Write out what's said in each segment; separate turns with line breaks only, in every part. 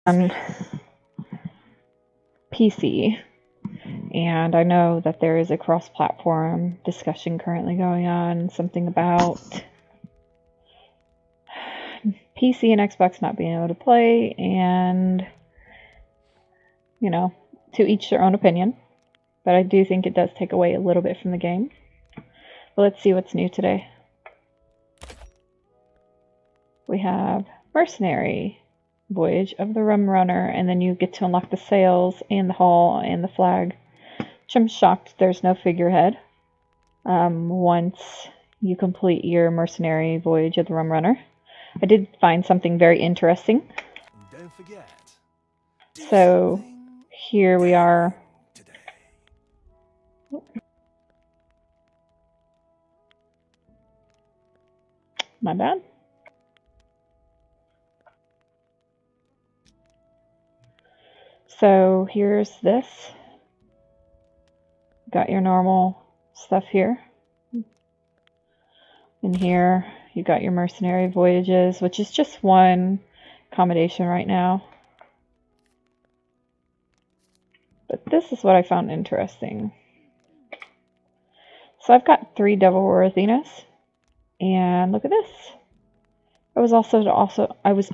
on PC, and I know that there is a cross-platform discussion currently going on, something about PC and Xbox not being able to play, and, you know, to each their own opinion. But I do think it does take away a little bit from the game. But let's see what's new today. We have Mercenary, Voyage of the Rum Runner, and then you get to unlock the sails and the hull and the flag. Which I'm shocked there's no figurehead. Once you complete your Mercenary Voyage of the Rum Runner. I did find something very interesting. Don't forget. So here we are. My bad. So here's this. Got your normal stuff here. In here, you got your Mercenary Voyages, which is just one accommodation right now. But this is what I found interesting. So I've got 3 Devil Worthiness, and look at this. I was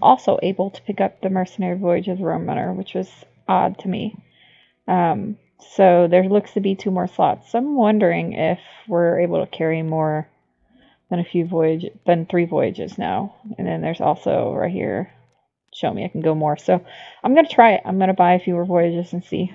also able to pick up the Mercenary Voyage of the Rum Runner, which was odd to me. So there looks to be 2 more slots. So I'm wondering if we're able to carry more than 3 voyages now. And then there's also right here, show me I can go more. So I'm gonna try it. I'm gonna buy a few more voyages and see.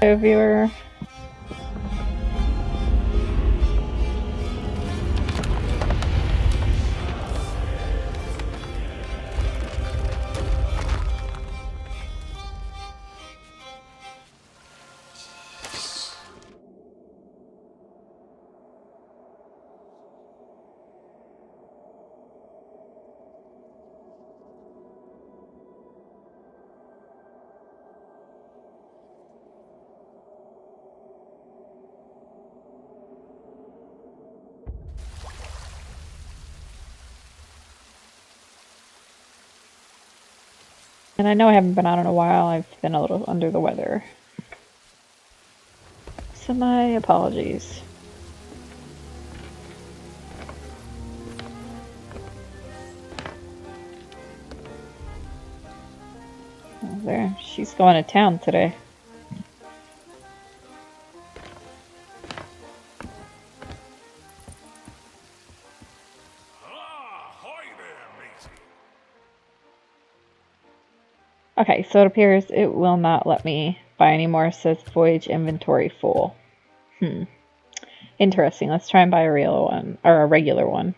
So viewer. And I know I haven't been on in a while. I've been a little under the weather. So my apologies. Oh, there. She's going to town today. Okay, so it appears it will not let me buy any more. It says voyage inventory full. Interesting. Let's try and buy a real one, or a regular one.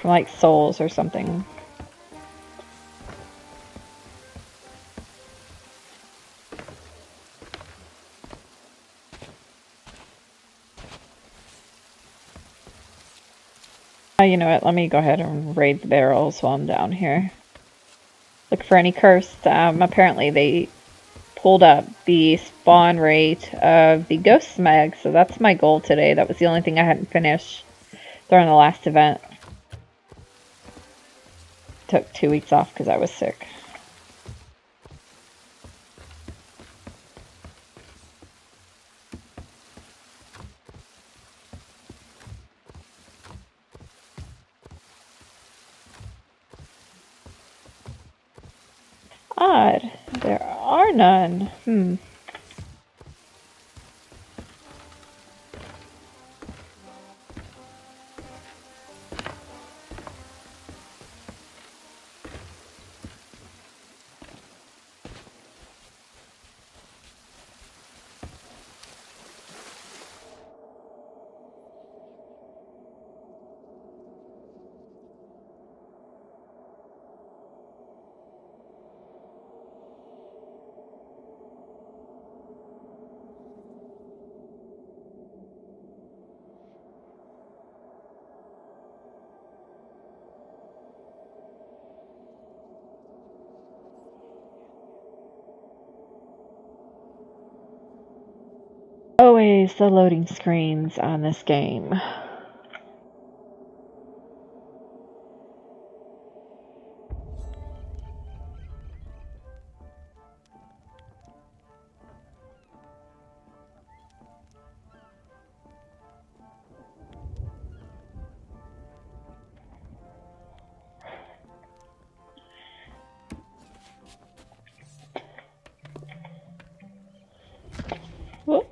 From like Souls or something. You know what, let me go ahead and raid the barrels while I'm down here. Look for any cursed. Apparently they pulled up the spawn rate of the ghost mag, so that's my goal today. That was the only thing I hadn't finished during the last event. Took 2 weeks off because I was sick. Odd. There are none. Always the loading screens on this game. Whoop.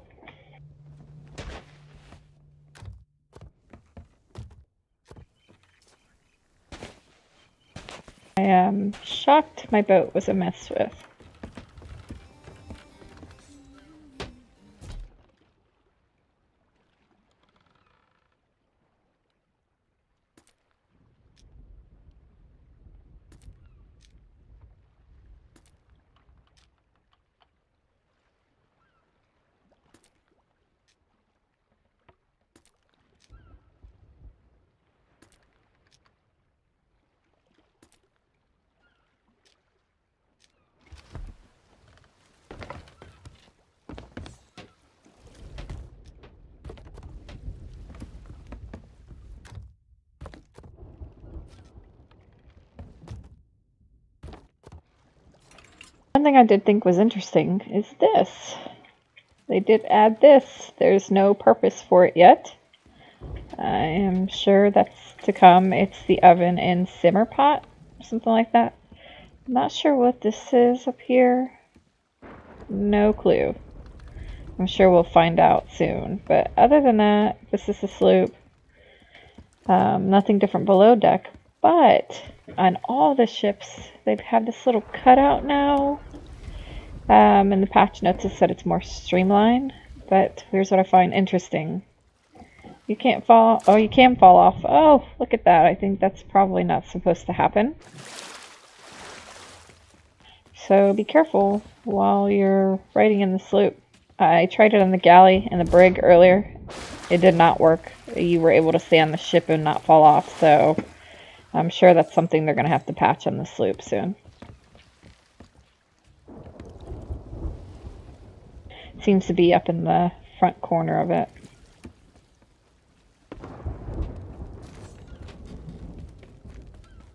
I am shocked my boat was a mess with. One thing I did think was interesting is this. They did add this. There's no purpose for it yet. I am sure that's to come. It's the oven and simmer pot, something like that. I'm not sure what this is up here. No clue. I'm sure we'll find out soon. But other than that, this is the sloop. Nothing different below deck. But on all the ships, they have this little cutout now. And the patch notes have said it's more streamlined. But here's what I find interesting. You can't fall. Oh, you can fall off. Oh, look at that. I think that's probably not supposed to happen. So be careful while you're riding in the sloop. I tried it on the galley and the brig earlier. It did not work. You were able to stay on the ship and not fall off. So I'm sure that's something they're going to have to patch on the sloop soon. Seems to be up in the front corner of it.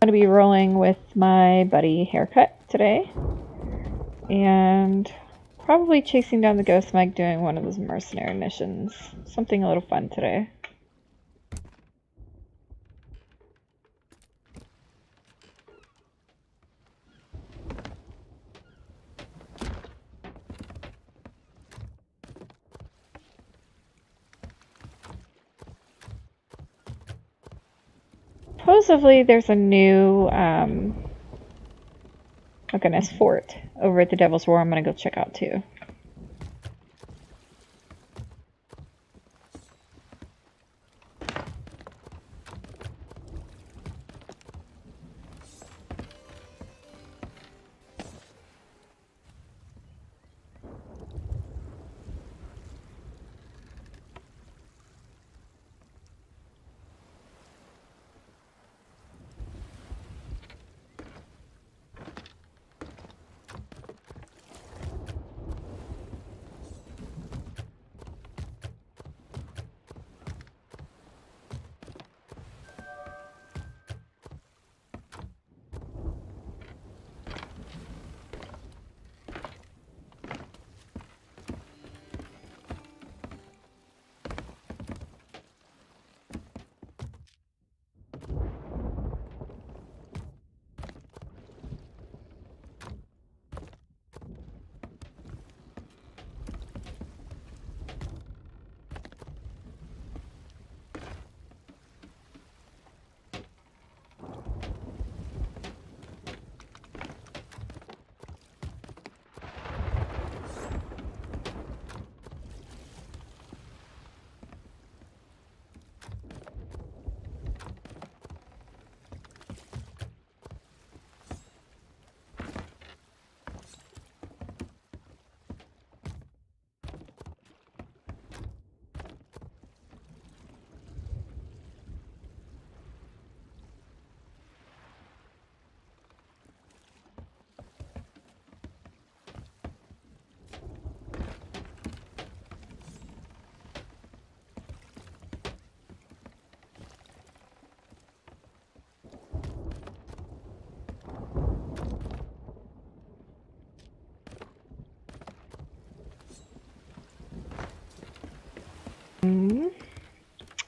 I'm going to be rolling with my buddy Haircut today. And probably chasing down the Ghost Meg doing one of those mercenary missions. Something a little fun today. Supposedly there's a new fort over at the Devil's Roar I'm gonna go check out too.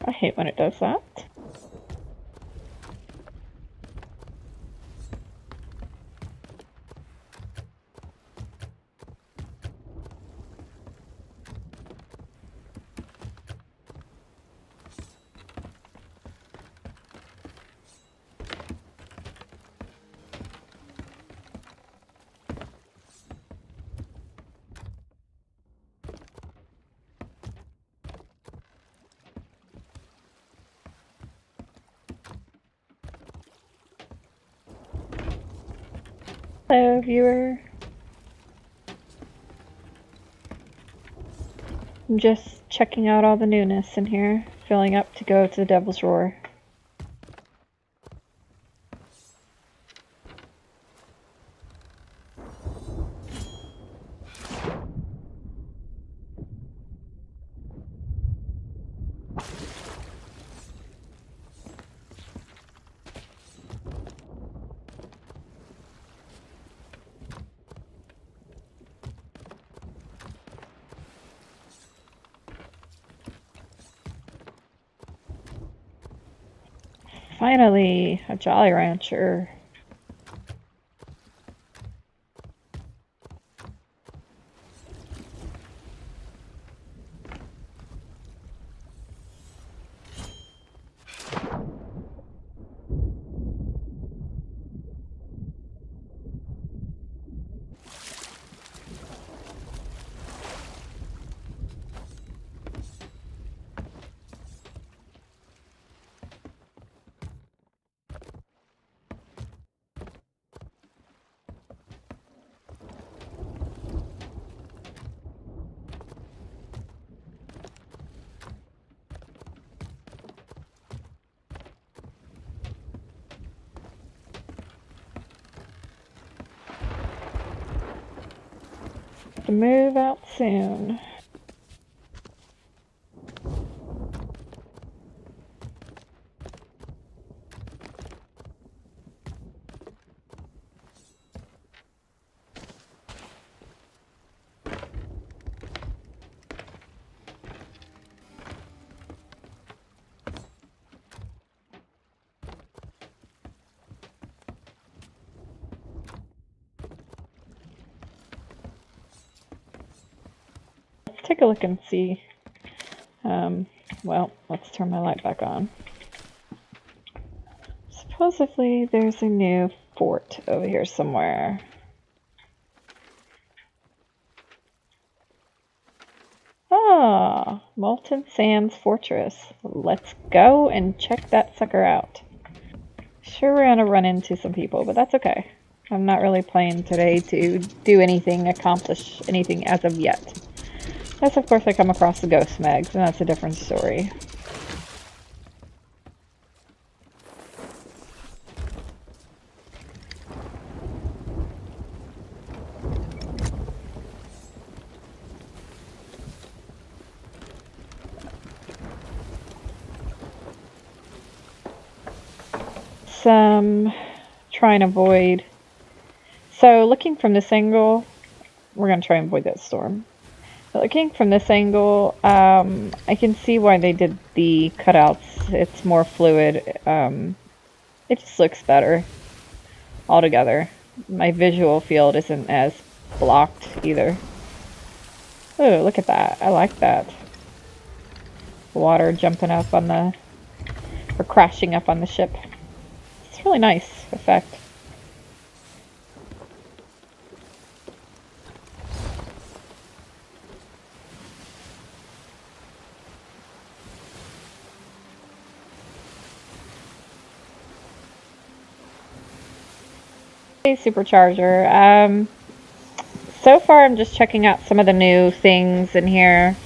I hate when it does that. Hello, viewer. I'm just checking out all the newness in here, filling up to go to the Devil's Roar. Finally, a Jolly Rancher. To move out soon. Take a look and see. Well, let's turn my light back on. Supposedly there's a new fort over here somewhere. Ah, Molten Sands Fortress. Let's go and check that sucker out. Sure, we're gonna run into some people, but that's okay. I'm not really playing today to do anything, accomplish anything as of yet. Unless, of course, I come across the ghost megs, and that's a different story. Try and avoid. So, looking from this angle, we're going to try and avoid that storm. But looking from this angle, I can see why they did the cutouts. It's more fluid. It just looks better altogether. My visual field isn't as blocked either. Oh, look at that. I like that. Water jumping up on the, or crashing up on the ship. It's really nice effect. Supercharger. So far I'm just checking out some of the new things in here.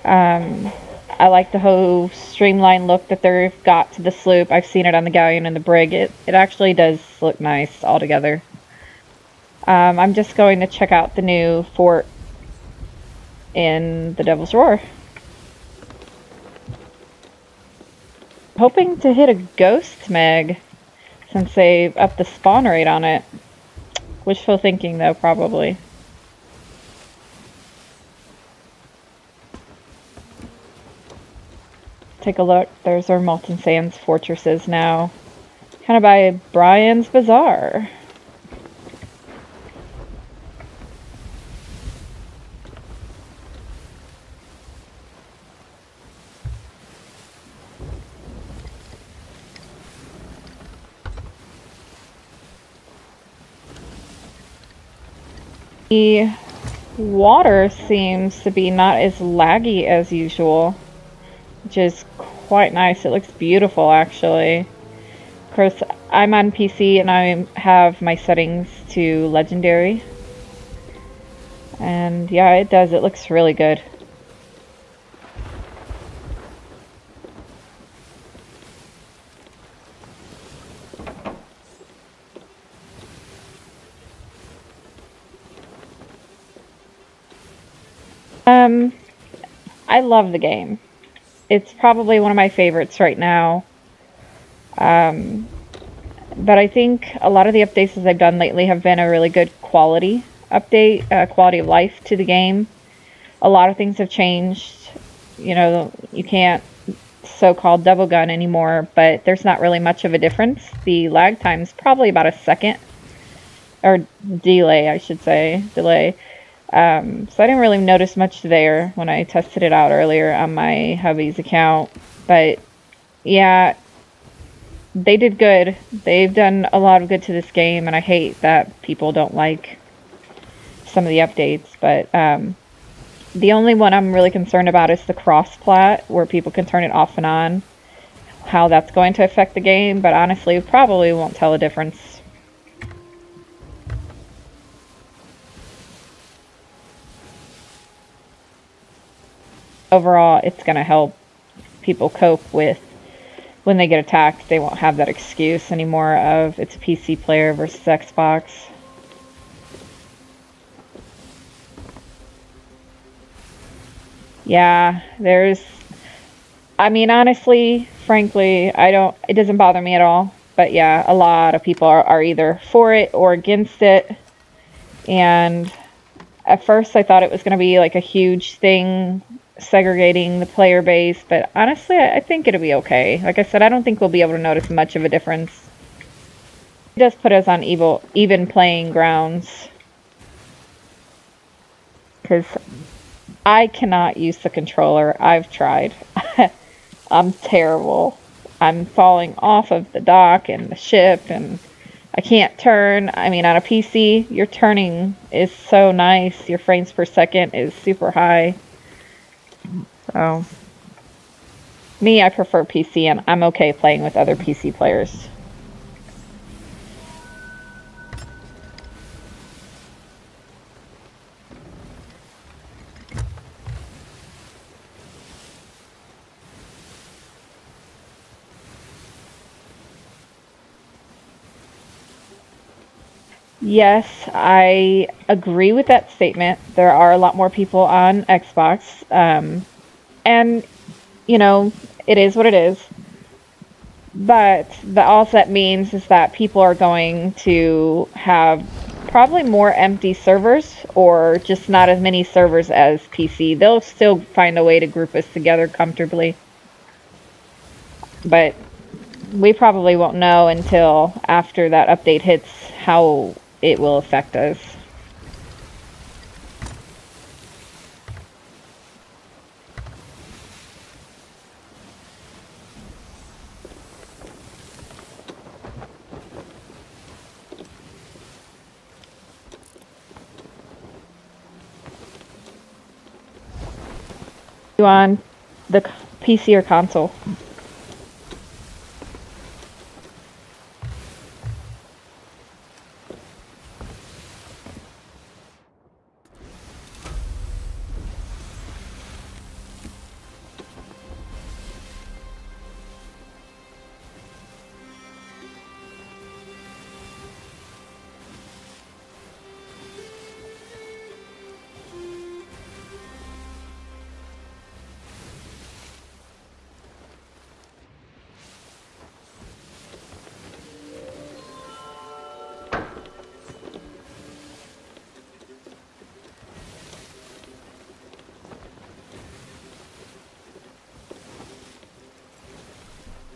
I like the whole streamlined look that they've got to the sloop. I've seen it on the galleon and the brig. It actually does look nice altogether. I'm just going to check out the new fort in the Devil's Roar. Hoping to hit a ghost meg, since they've upped the spawn rate on it. Wishful thinking, though, probably. take a look. There's our Molten Sands fortresses now. Kind of by Brian's Bazaar. The water seems to be not as laggy as usual, which is quite nice. It looks beautiful, actually. Of course, I'm on PC and I have my settings to legendary. And yeah, it does. It looks really good. I love the game. It's probably one of my favorites right now. But I think a lot of the updates that I've done lately have been a really good quality update, quality of life to the game. A lot of things have changed. You know, you can't so-called double gun anymore, but there's not really much of a difference. The lag time's probably about a second, or delay, I should say, delay. So I didn't really notice much there when I tested it out earlier on my hubby's account. But yeah, they did good. They've done a lot of good to this game, and I hate that people don't like some of the updates. But the only one I'm really concerned about is the cross-plat, where people can turn it off and on. How that's going to affect the game, but honestly, probably won't tell a difference. Overall, it's going to help people cope with when they get attacked. They won't have that excuse anymore of it's a PC player versus Xbox. Yeah, I mean, honestly, frankly, it doesn't bother me at all. But yeah, a lot of people are either for it or against it. And at first I thought it was going to be like a huge thing segregating the player base, but honestly, I think it'll be okay. Like I said, I don't think we'll be able to notice much of a difference. It does put us on even playing grounds. Because I cannot use the controller. I've tried. I'm terrible. I'm falling off of the dock and the ship, and I can't turn. I mean, on a PC, your turning is so nice. Your frames per second is super high. So, me, I prefer PC, and I'm okay playing with other PC players. Yes, I agree with that statement. There are a lot more people on Xbox. And, you know, it is what it is. But all that means is that people are going to have probably more empty servers, or just not as many servers as PC. They'll still find a way to group us together comfortably. But we probably won't know until after that update hits how it will affect us. You on the PC or console?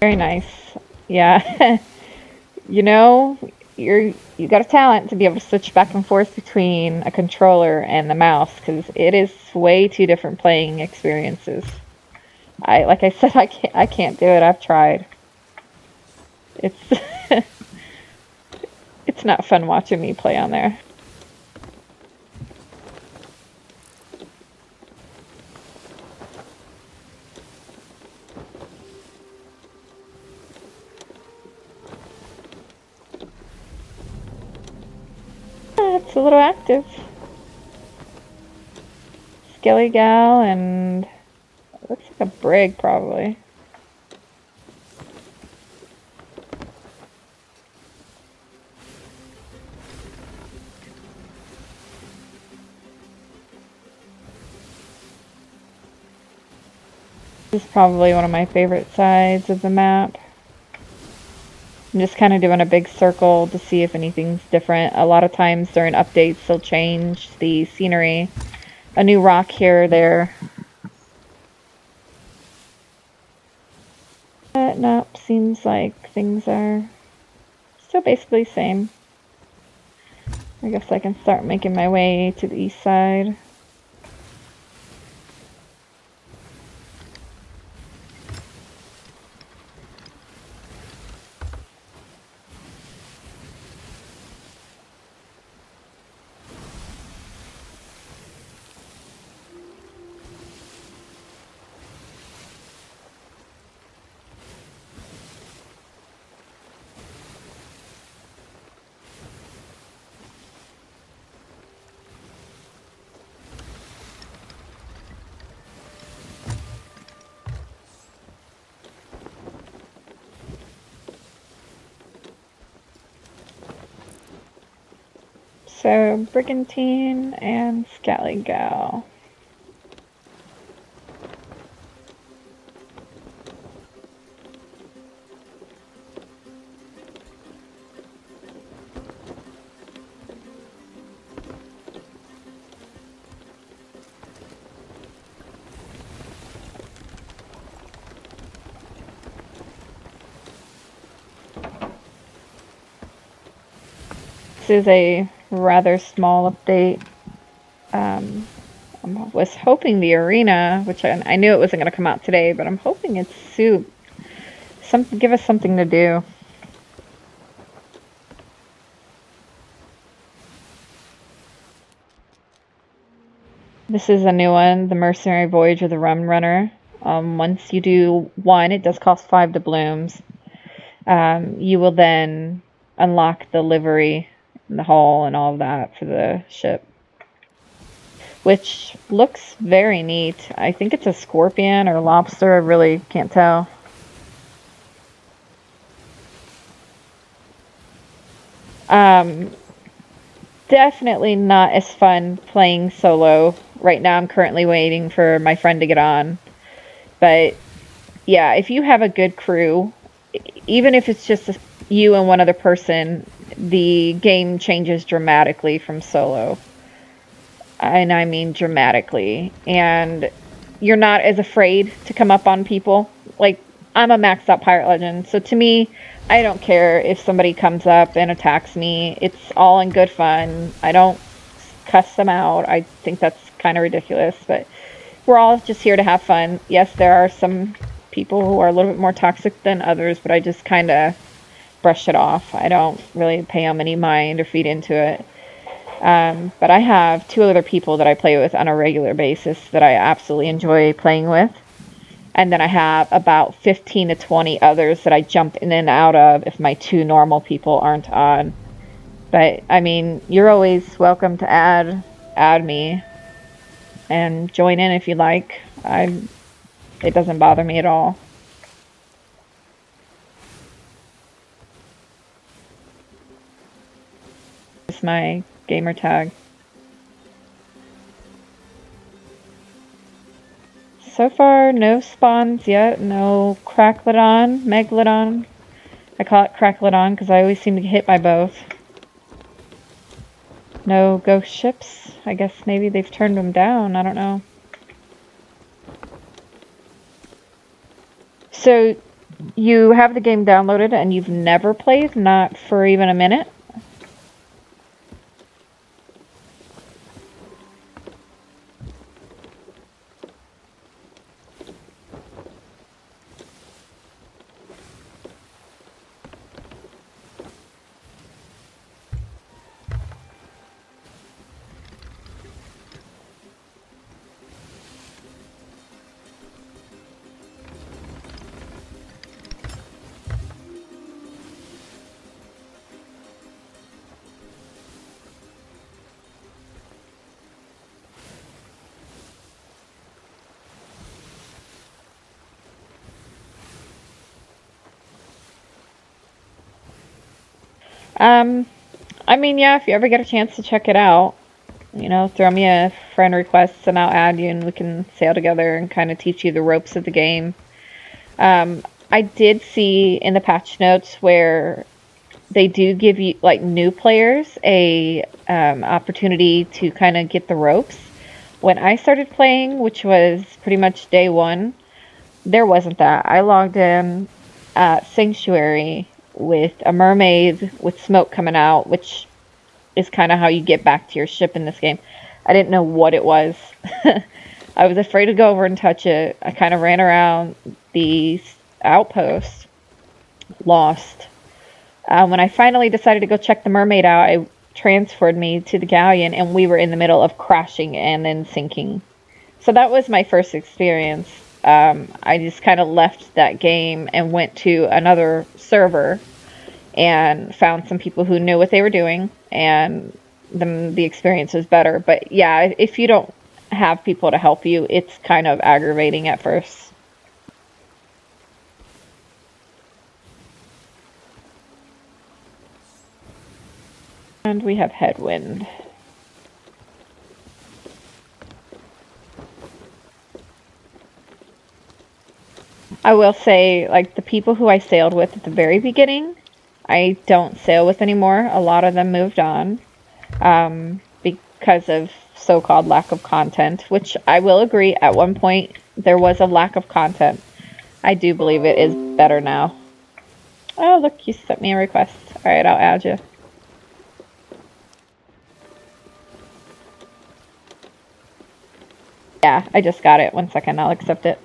Very nice. Yeah. You know, you got a talent to be able to switch back and forth between a controller and the mouse, because it is way two different playing experiences. Like I said, I can't do it. I've tried. It's it's not fun watching me play on there. It's a little active. Skelly gal and it looks like a brig probably. This is probably one of my favorite sides of the map. I'm just kind of doing a big circle to see if anything's different. A lot of times during updates they'll change the scenery. A new rock here or there. But nope, seems like things are still basically the same. I guess I can start making my way to the east side. So, Brigantine and Scally Gal. This is a rather small update. I was hoping the arena, which I knew it wasn't going to come out today, but I'm hoping it's soon. Give us something to do. This is a new one, the Mercenary Voyage of the Rum Runner. Once you do one, it does cost 5 doubloons. You will then unlock the livery and the hull and all of that for the ship, which looks very neat. I think it's a scorpion or a lobster, I really can't tell. Definitely not as fun playing solo. Right now I'm currently waiting for my friend to get on. But yeah, if you have a good crew, even if it's just you and one other person, the game changes dramatically from solo. And I mean dramatically. And you're not as afraid to come up on people. Like, I'm a maxed out pirate legend, so to me, I don't care if somebody comes up and attacks me. It's all in good fun. I don't cuss them out. I think that's kind of ridiculous, but we're all just here to have fun. Yes, there are some people who are a little bit more toxic than others, but I just kind of brush it off. I don't really pay them any mind or feed into it. But I have 2 other people that I play with on a regular basis that I absolutely enjoy playing with. And then I have about 15 to 20 others that I jump in and out of if my 2 normal people aren't on. But, I mean, you're always welcome to add me and join in if you like. It doesn't bother me at all. It's my gamer tag. So far, no spawns yet. No Cracklodon, Megalodon. I call it Cracklodon because I always seem to get hit by both. No ghost ships. I guess maybe they've turned them down. I don't know. So, you have the game downloaded and you've never played, not for even a minute. I mean, yeah, if you ever get a chance to check it out, you know, throw me a friend request and I'll add you and we can sail together and kind of teach you the ropes of the game. I did see in the patch notes where they do give you, like, new players a opportunity to kind of get the ropes. When I started playing, which was pretty much day one, there wasn't that. I logged in at Sanctuary with a mermaid with smoke coming out, which is kind of how you get back to your ship in this game. I didn't know what it was. I was afraid to go over and touch it. I kind of ran around the outpost, lost. When I finally decided to go check the mermaid out, it transferred me to the galleon, and we were in the middle of crashing and then sinking. So that was my first experience. I just kind of left that game and went to another server and found some people who knew what they were doing, and the experience was better. But yeah, if you don't have people to help you, it's kind of aggravating at first. And we have headwind. I will say, like, the people who I sailed with at the very beginning, I don't sail with anymore. A lot of them moved on because of so-called lack of content, which I will agree, at one point there was a lack of content. I do believe it is better now. Oh, look, you sent me a request. Alright, I'll add you. Yeah, I just got it. 1 second, I'll accept it.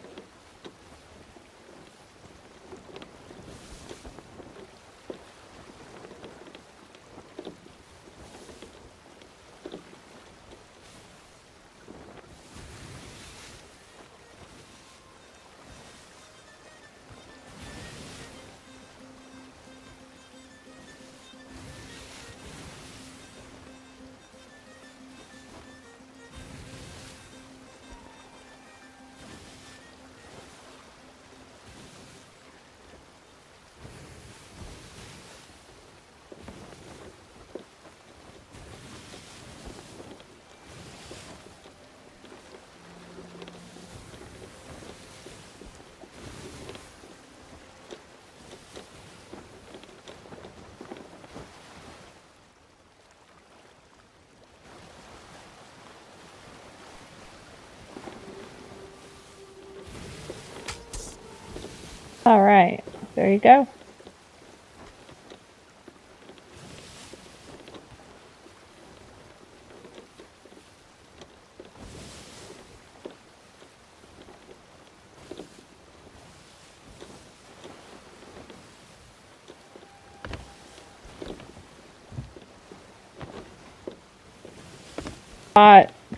Alright, there you go.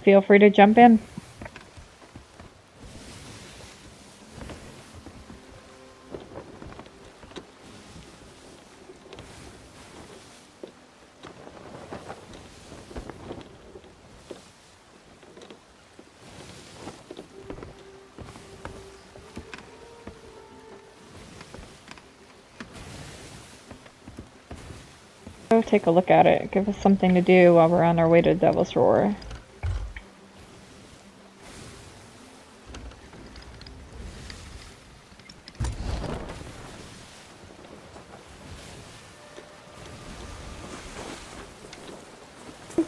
Feel free to jump in. Go take a look at it. Give us something to do while we're on our way to Devil's Roar.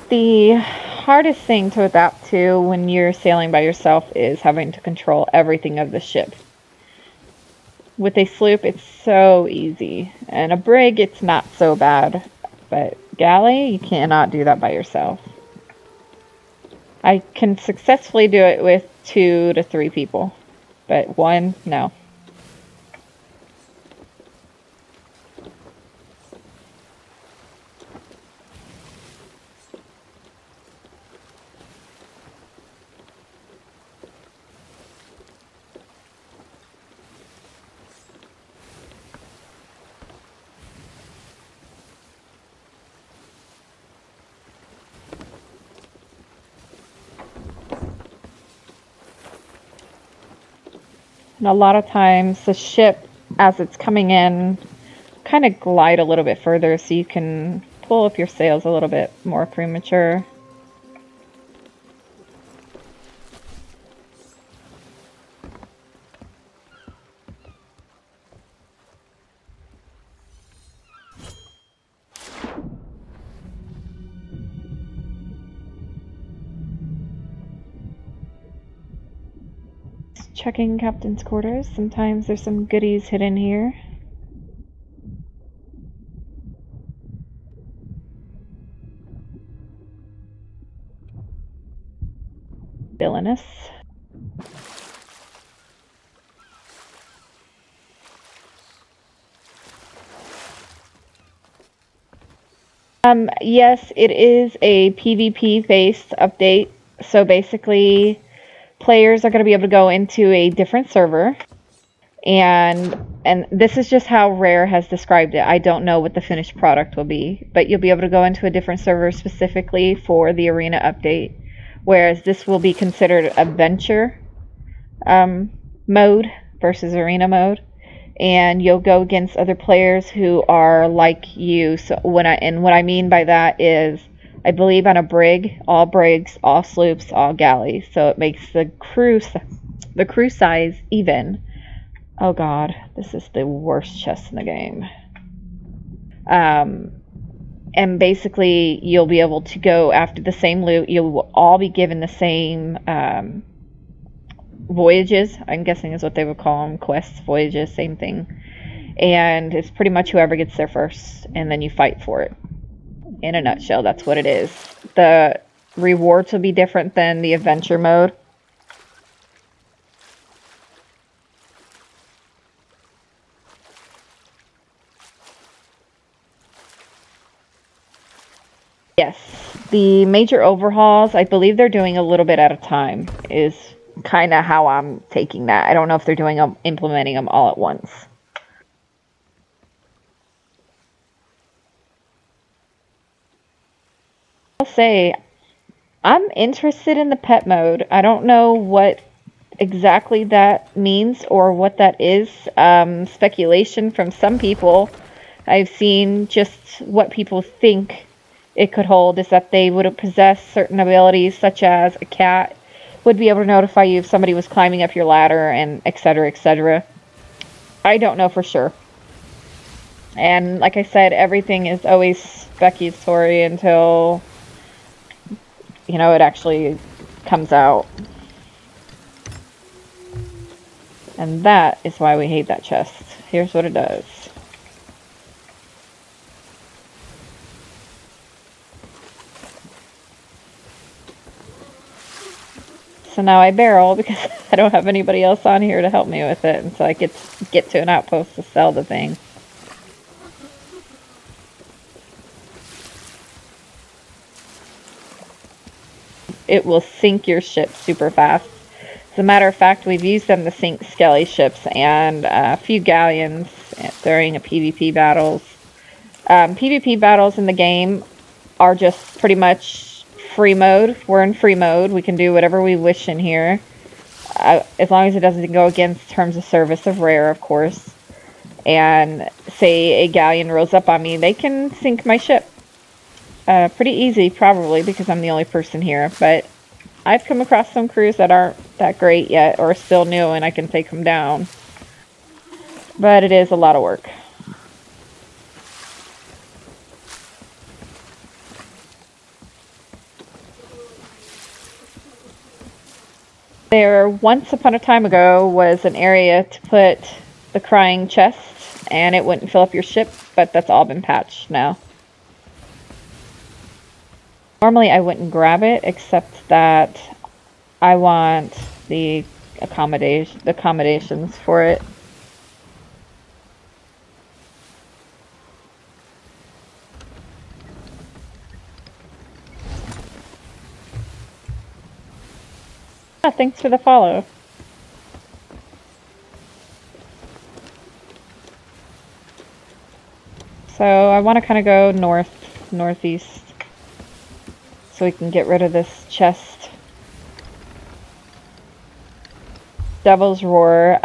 The hardest thing to adapt to when you're sailing by yourself is having to control everything of the ship. with a sloop, it's so easy. And a brig, it's not so bad. But galley, you cannot do that by yourself. I can successfully do it with 2 to 3 people. But 1, no. And a lot of times the ship, as it's coming in, kind of glide a little bit further so you can pull up your sails a little bit more premature. Checking captain's quarters. Sometimes there's some goodies hidden here. Villainous. Yes, it is a PvP-based update. So basically, players are going to be able to go into a different server, and this is just how Rare has described it. I don't know what the finished product will be, but you'll be able to go into a different server specifically for the arena update, whereas this will be considered adventure mode versus arena mode, and you'll go against other players who are like you. So what I mean by that is, I believe on a brig, all brigs, all sloops, all galleys. So it makes the crew size even. Oh god, this is the worst chest in the game. And basically, you'll be able to go after the same loot. You'll all be given the same voyages, I'm guessing is what they would call them. Quests, voyages, same thing. And it's pretty much whoever gets there first, and then you fight for it. In a nutshell, that's what it is. The rewards will be different than the adventure mode. Yes, the major overhauls, I believe they're doing a little bit at a time, is kind of how I'm taking that. I don't know if they're implementing them all at once. I'll say, I'm interested in the pet mode. I don't know what exactly that means or what that is. Speculation from some people. I've seen just what people think it could hold is that they would possess certain abilities, such as a cat would be able to notify you if somebody was climbing up your ladder, and etc., etc. I don't know for sure. And like I said, everything is always speculatory until, you know, it actually comes out. And that is why we hate that chest. Here's what it does. So now I barrel because I don't have anybody else on here to help me with it, and so I get to an outpost to sell the thing. It will sink your ship super fast. As a matter of fact, we've used them to sink skelly ships and a few galleons during PvP battles. PvP battles in the game are just pretty much free mode. We're in free mode. We can do whatever we wish in here. As long as it doesn't go against terms of service of Rare, of course. And say a galleon rolls up on me, they can sink my ship. Pretty easy, probably, because I'm the only person here. But I've come across some crews that aren't that great yet, or still new, and I can take them down. But it is a lot of work. There, once upon a time ago, was an area to put the crying chest, and it wouldn't fill up your ship, but that's all been patched now. Normally I wouldn't grab it, except that I want the accommodations for it. Thanks for the follow. So I want to kind of go northeast, so we can get rid of this chest. Devil's Roar.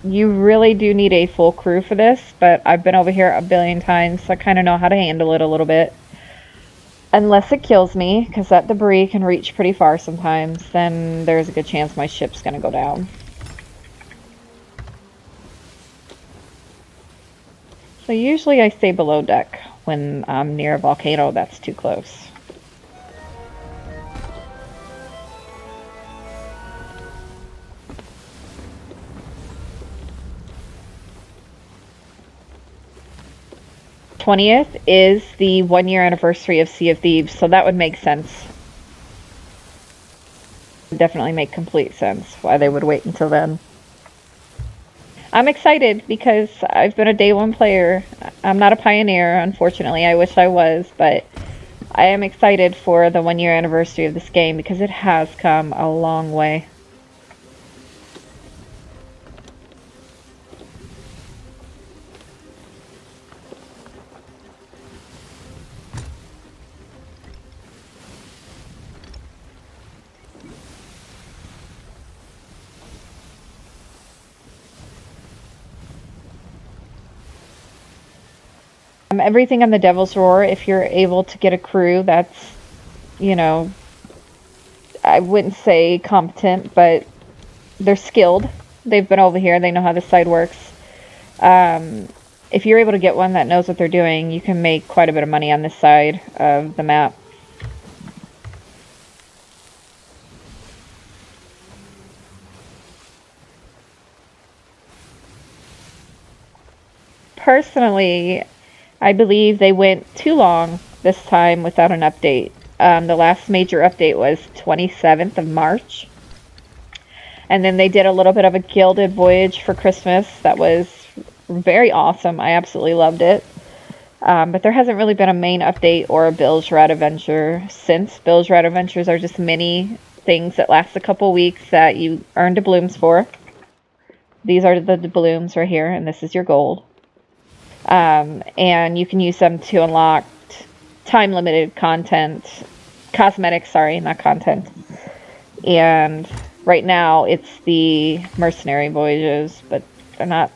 You really do need a full crew for this, but I've been over here a billion times, so I kind of know how to handle it a little bit. Unless it kills me, because that debris can reach pretty far sometimes, then there's a good chance my ship's going to go down. So usually I stay below deck when I'm near a volcano that's too close. '20th is the 1-year anniversary of Sea of Thieves, so that would make sense. Definitely make complete sense why they would wait until then. I'm excited because I've been a day one player. I'm not a pioneer, unfortunately. I wish I was, but I am excited for the 1-year anniversary of this game because it has come a long way. Everything on the Devil's Roar, if you're able to get a crew that's, you know, I wouldn't say competent, but they're skilled. They've been over here. They know how this side works. If you're able to get one that knows what they're doing, you can make quite a bit of money on this side of the map. Personally, I believe they went too long this time without an update. The last major update was 27th of March. And then they did a little bit of a Gilded Voyage for Christmas. That was very awesome. I absolutely loved it. But there hasn't really been a main update or a Bill's Rat Adventure since. Bill's Rat Adventures are just mini things that last a couple weeks that you earn doubloons for. These are the doubloons right here, and this is your gold. And you can use them to unlock time-limited cosmetics, sorry, not content. And right now it's the mercenary voyages, but they're not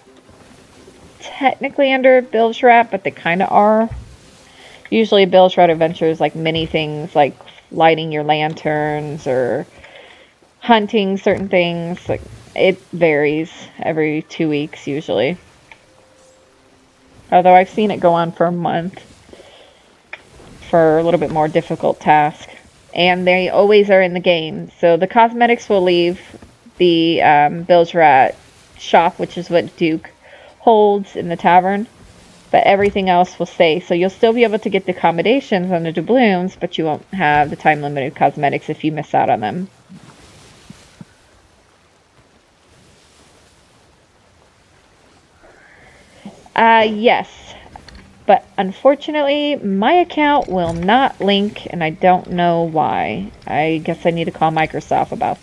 technically under Bill's Rat, but they kind of are. Usually Bill's Rat Adventures like mini things like lighting your lanterns or hunting certain things. Like, it varies every 2 weeks usually. Although I've seen it go on for a month for a little bit more difficult task. And they always are in the game. So the cosmetics will leave the Bill's Rat shop, which is what Duke holds in the tavern. But everything else will stay. So you'll still be able to get the accommodations on the doubloons, but you won't have the time-limited cosmetics if you miss out on them. Yes, but unfortunately my account will not link, and I don't know why. I guess I need to call Microsoft about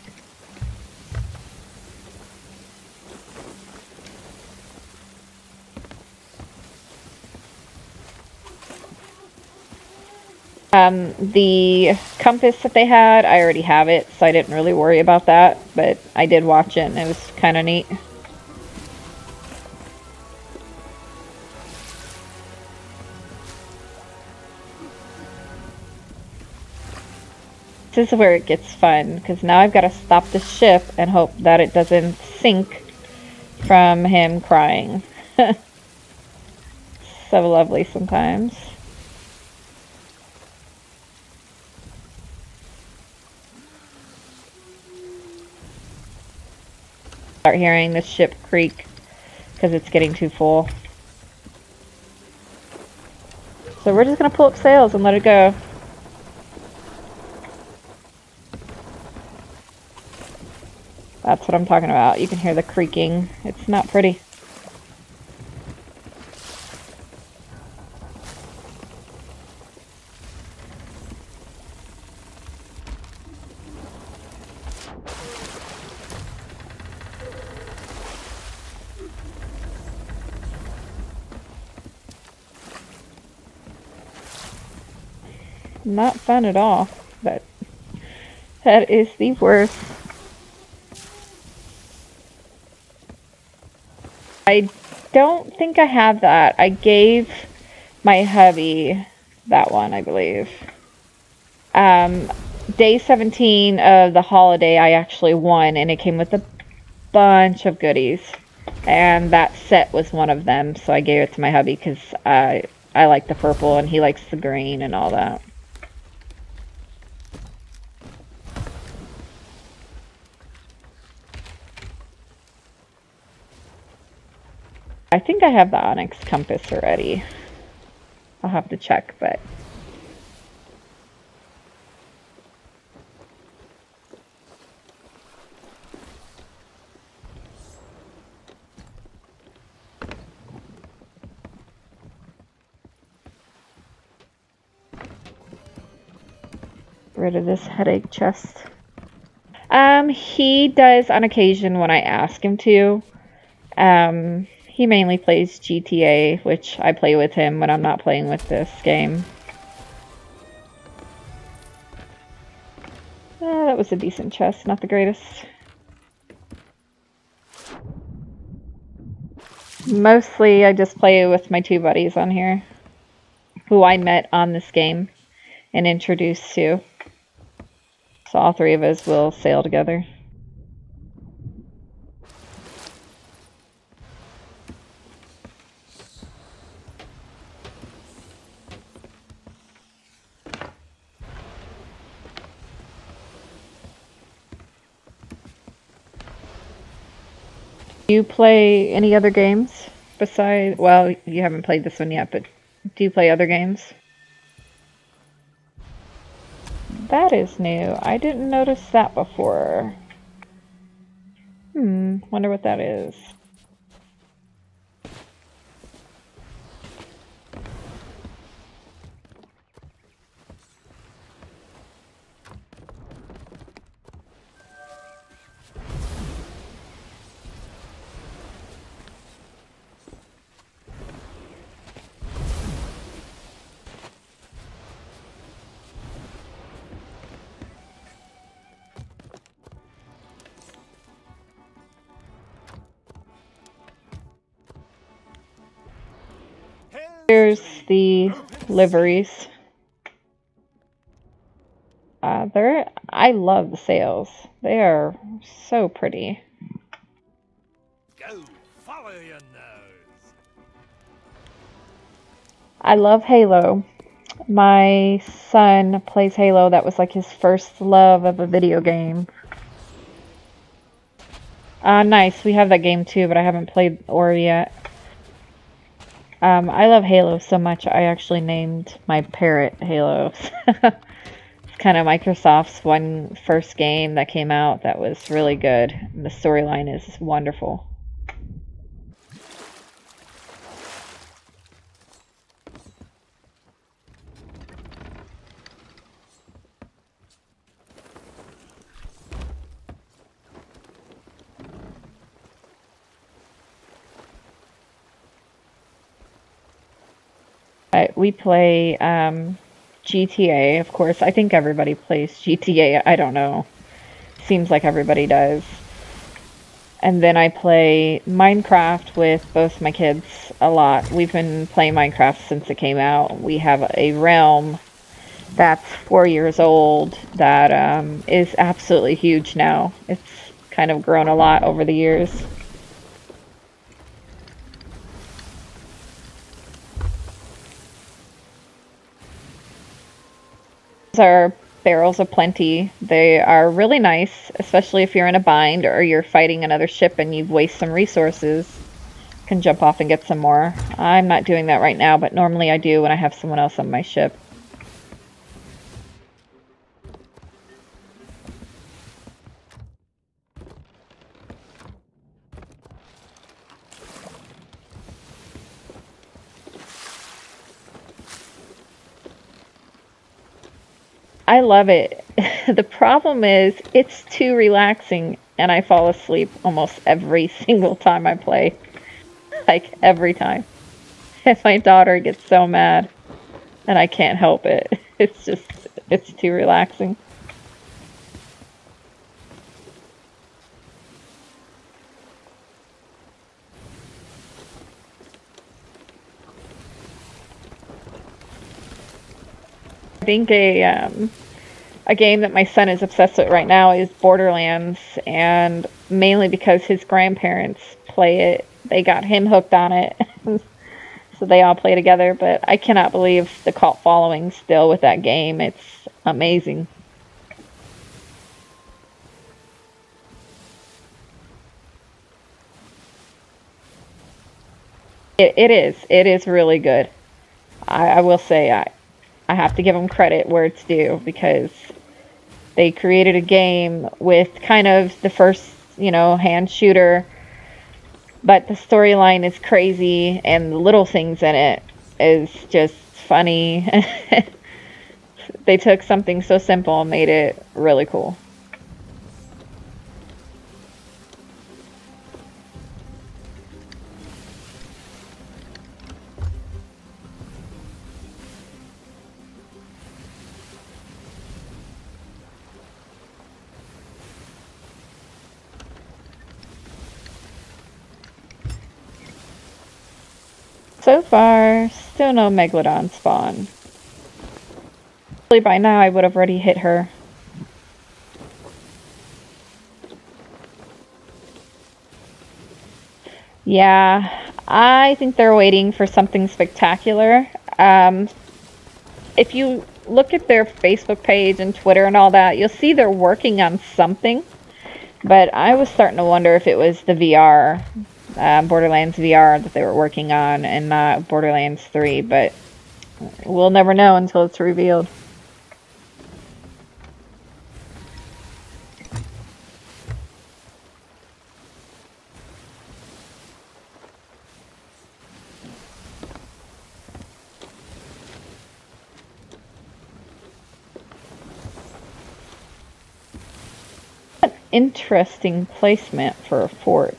the compass that they had. I already have it, so I didn't really worry about that, but I did watch it and it was kind of neat. This is where it gets fun, because now I've got to stop the ship and hope that it doesn't sink from him crying. So lovely sometimes. Start hearing the ship creak because it's getting too full. So we're just going to pull up sails and let it go. That's what I'm talking about. You can hear the creaking. It's not pretty. Not fun at all, but that is the worst. I don't think I have that. I gave my hubby that one, I believe. Day 17 of the holiday, I actually won, and it came with a bunch of goodies. And that set was one of them, so I gave it to my hubby because I like the purple and he likes the green and all that. I think I have the onyx compass already. I'll have to check, but... rid of this headache chest. He does on occasion when I ask him to. He mainly plays GTA, which I play with him when I'm not playing with this game. That was a decent chest, not the greatest. Mostly I just play with my two buddies on here, who I met on this game and introduced to. So all three of us will sail together. Do you play any other games besides, well, you haven't played this one yet, but do you play other games? That is new. I didn't notice that before. Wonder what that is. Here's the liveries. I love the sails. They are so pretty.
Go, follow your nose.
I love Halo. My son plays Halo. That was like his first love of a video game. Nice. We have that game too, but I haven't played Ori yet. I love Halo so much, I actually named my parrot Halo. It's kind of Microsoft's first game that came out that was really good. And the storyline is wonderful. We play GTA, of course. I think everybody plays GTA. I don't know. Seems like everybody does. And then I play Minecraft with both my kids a lot. We've been playing Minecraft since it came out. We have a realm that's 4 years old that is absolutely huge now. It's kind of grown a lot over the years. Our barrels of plenty. They are really nice, especially if you're in a bind or you're fighting another ship and you've wasted some resources. You can jump off and get some more. I'm not doing that right now, but normally I do when I have someone else on my ship. I love it. The problem is it's too relaxing and I fall asleep almost every single time I play. Like every time. And my daughter gets so mad and I can't help it. It's too relaxing. I think a game that my son is obsessed with right now is Borderlands, and mainly because his grandparents play it, they got him hooked on it. So they all play together, but I cannot believe the cult following still with that game. It's amazing. It is really good. I will say I have to give them credit where it's due, because they created a game with kind of the first, hand shooter, but the storyline is crazy and the little things in it is just funny. They took something so simple and made it really cool. So far, still no Megalodon spawn. Probably by now I would have already hit her. Yeah, I think they're waiting for something spectacular. If you look at their Facebook page and Twitter and all that, you'll see they're working on something. But I was starting to wonder if it was the VR. Borderlands VR that they were working on and not Borderlands 3, but we'll never know until it's revealed. An interesting placement for a fort.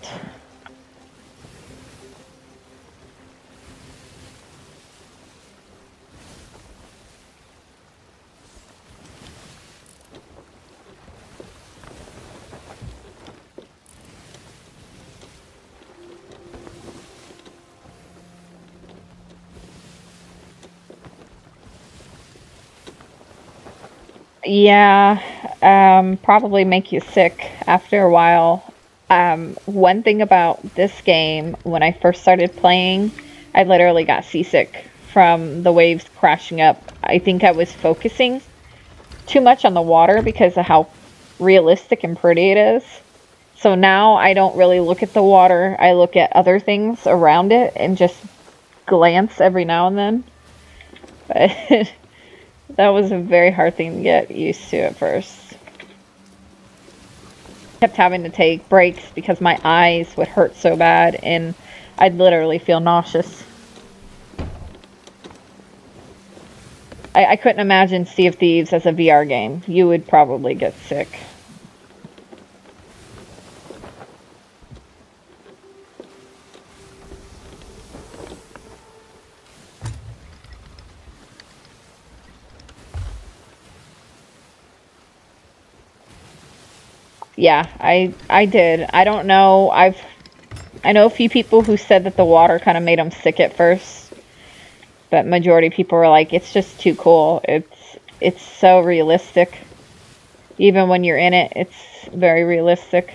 Yeah, probably make you sick after a while. One thing about this game, when I first started playing, I literally got seasick from the waves crashing up. I think I was focusing too much on the water because of how realistic and pretty it is. So now I don't really look at the water. I look at other things around it and just glance every now and then. But that was a very hard thing to get used to at first. I kept having to take breaks because my eyes would hurt so bad and I'd literally feel nauseous. I couldn't imagine Sea of Thieves as a VR game. You would probably get sick. Yeah, I did. I don't know. I know a few people who said that the water kind of made them sick at first, but majority of people were like, it's just too cool. It's so realistic. Even when you're in it, it's very realistic.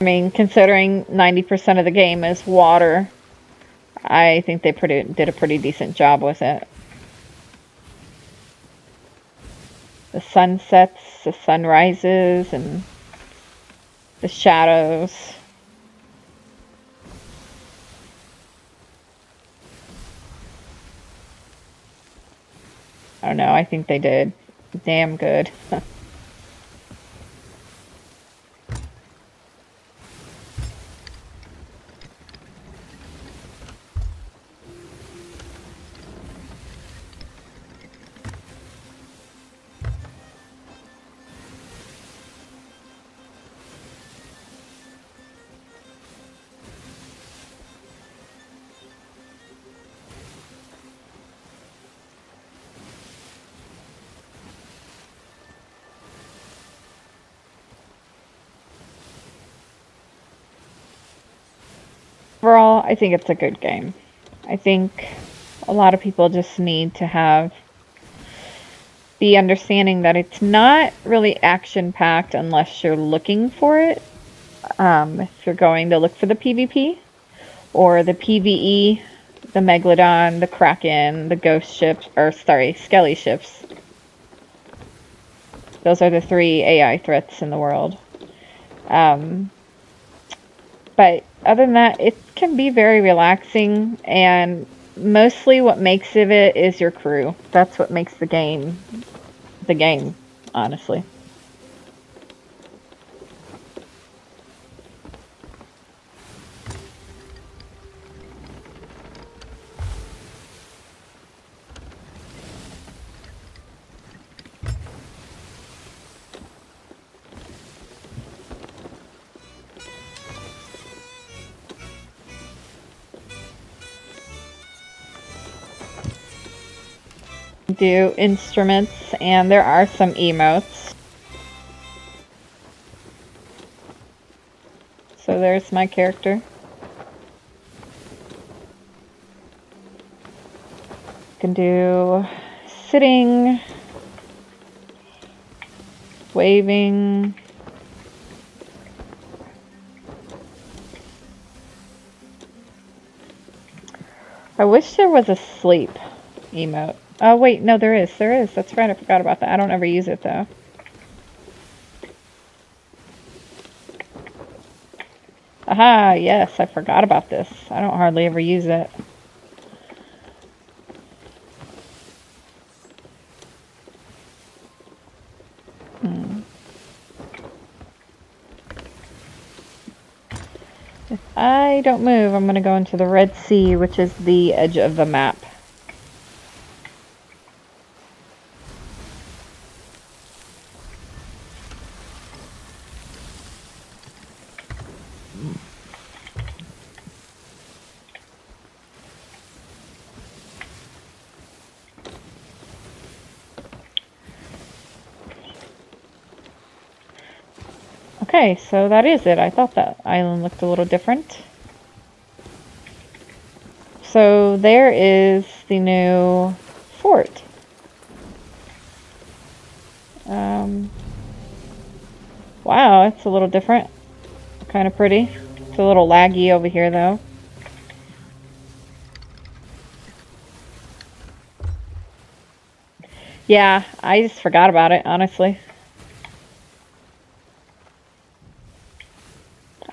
I mean, considering 90% of the game is water, I think they did a pretty decent job with it. The sun sets, the sun rises, and the shadows. I don't know, I think they did damn good. Overall, I think it's a good game. I think a lot of people just need to have the understanding that it's not really action-packed unless you're looking for it. If you're going to look for the PvP, or the PvE, the Megalodon, the Kraken, the Ghost ships, or sorry, Skelly ships. Those are the 3 AI threats in the world. But other than that, it can be very relaxing, and mostly what makes of it is your crew. That's what makes the game, honestly. Do instruments, and there are some emotes. So there's my character. Can do sitting, waving, I wish there was a sleep emote. Oh wait, no, there is. That's right, I forgot about that. I don't ever use it though. Aha, yes, I forgot about this. I don't hardly ever use it. If I don't move, I'm going to go into the Red Sea, which is the edge of the map. Okay, so that is it. I thought that island looked a little different. So there is the new fort. Wow, it's a little different. Kind of pretty. It's a little laggy over here though. Yeah, I just forgot about it, honestly.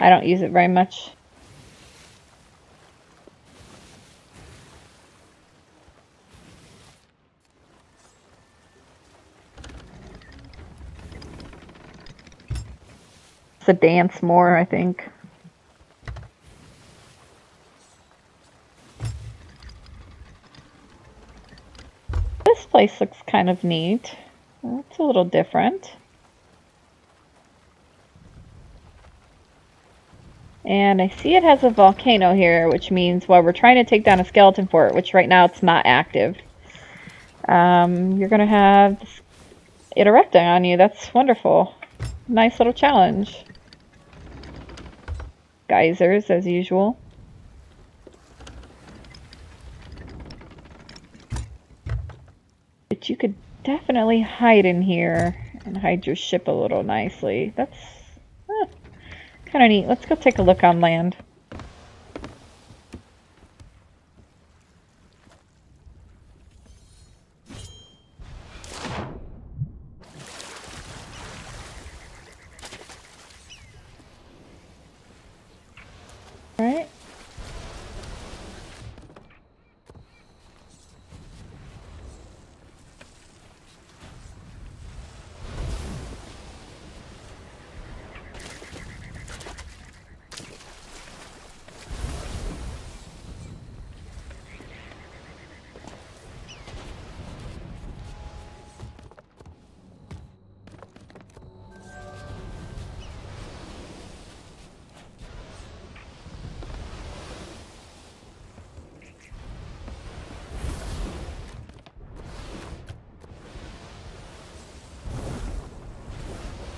I don't use it very much. It's a dance more, I think. This place looks kind of neat. It's a little different. And I see it has a volcano here, which means, well, we're trying to take down a skeleton fort, which right now it's not active. You're going to have it erupting on you. That's wonderful. Nice little challenge. Geysers, as usual. But you could definitely hide in here and hide your ship a little nicely. That's kind of neat. Let's go take a look on land.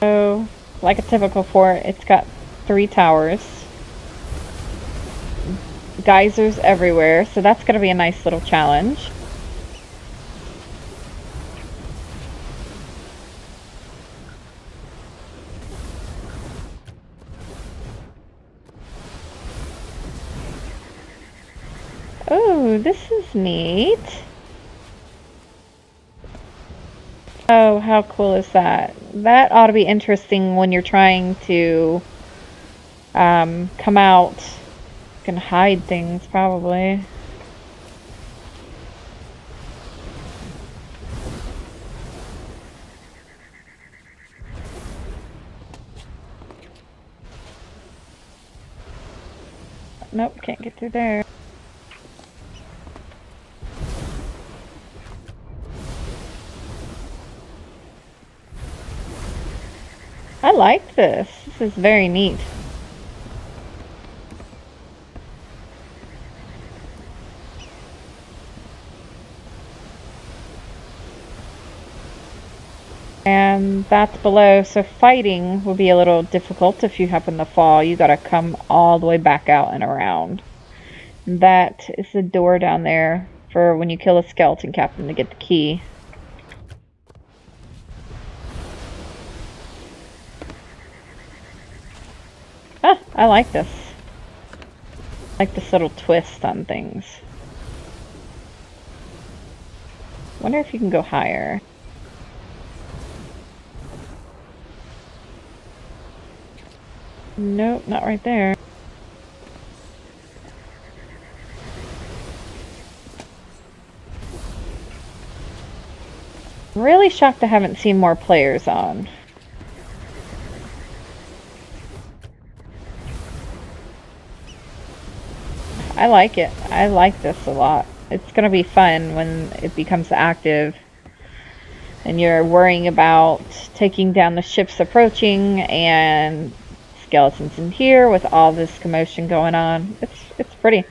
So, like a typical fort, it's got 3 towers. Geysers everywhere, so that's going to be a nice little challenge. Oh, this is neat. Oh, how cool is that? That ought to be interesting when you're trying to come out. You can hide things, probably. Nope, can't get through there. I like this. This is very neat. And that's below, so fighting will be a little difficult if you happen to fall. You gotta come all the way back out and around. That is the door down there for when you kill a skeleton captain to get the key. Ah, I like this. I like this little twist on things. Wonder if you can go higher. Nope, not right there. I'm really shocked I haven't seen more players on. I like it. I like this a lot. It's gonna be fun when it becomes active and you're worrying about taking down the ships approaching and skeletons in here with all this commotion going on. It's pretty.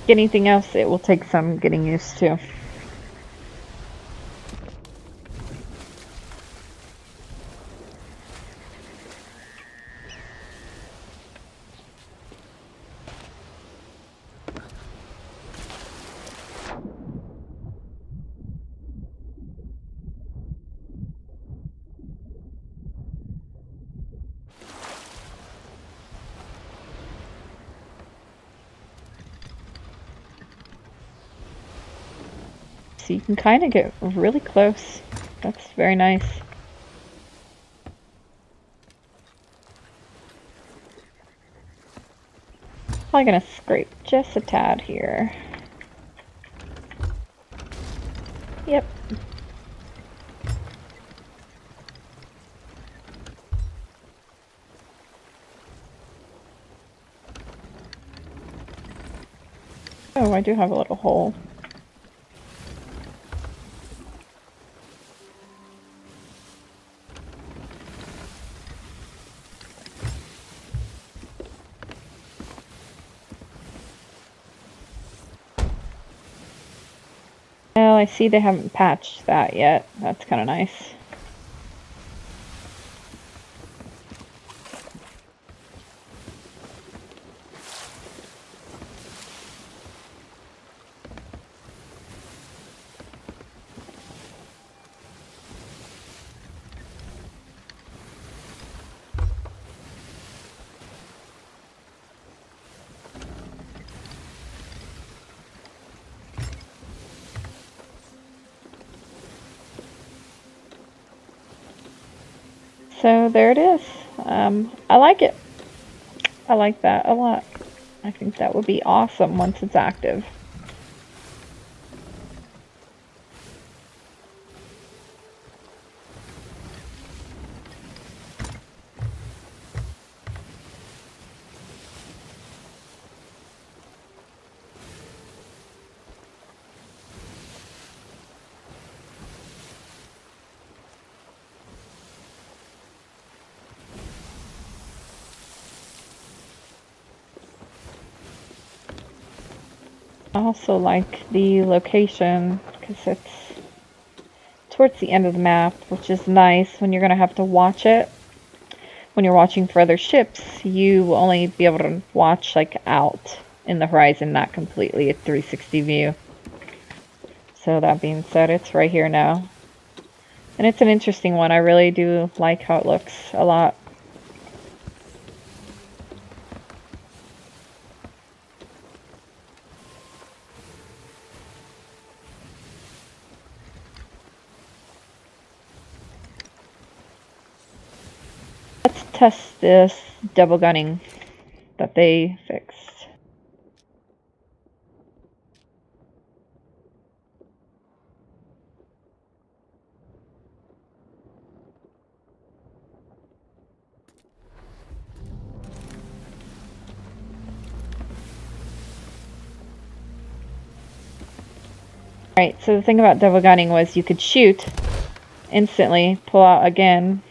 Anything else, it will take some getting used to. So you can kind of get really close. That's very nice. Probably gonna scrape just a tad here. Yep. Oh, I do have a little hole. Well, I see they haven't patched that yet. That's kind of nice. So there it is. I like it. I like that a lot. I think that would be awesome once it's active. I also like the location because it's towards the end of the map, which is nice when you're going to have to watch it. When you're watching for other ships, you will only be able to watch like out in the horizon, not completely a 360 view. So that being said, it's right here now. And it's an interesting one. I really do like how it looks a lot. Let's test this double gunning that they fixed. Alright, so the thing about double gunning was you could shoot instantly, pull out again.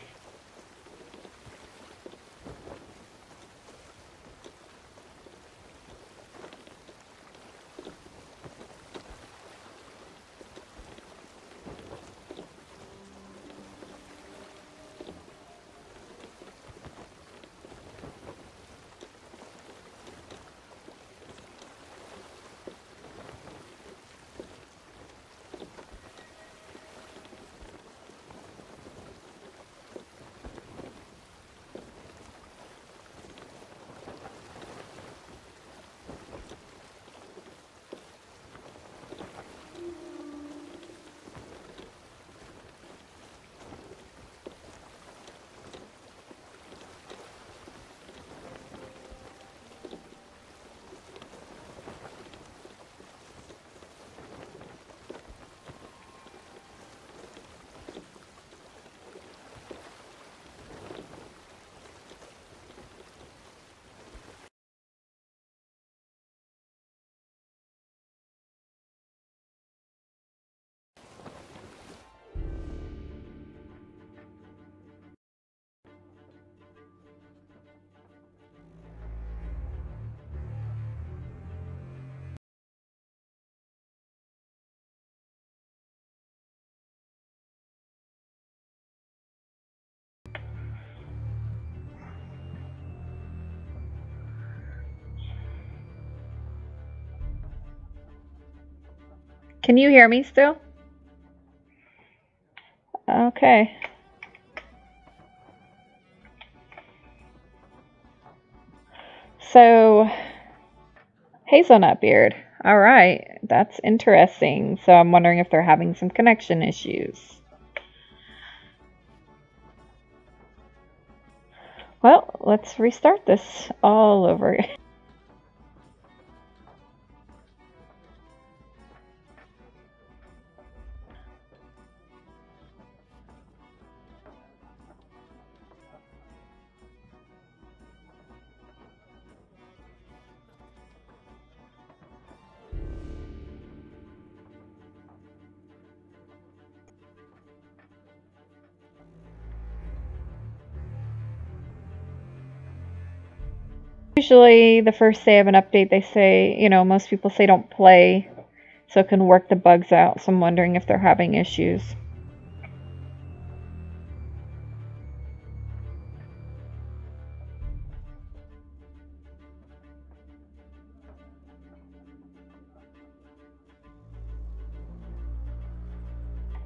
Can you hear me still? Okay. So, hazelnut beard. Alright, that's interesting. So I'm wondering if they're having some connection issues. Well, let's restart this all over. Usually the first day of an update they say, you know, most people say don't play so it can work the bugs out. So I'm wondering if they're having issues.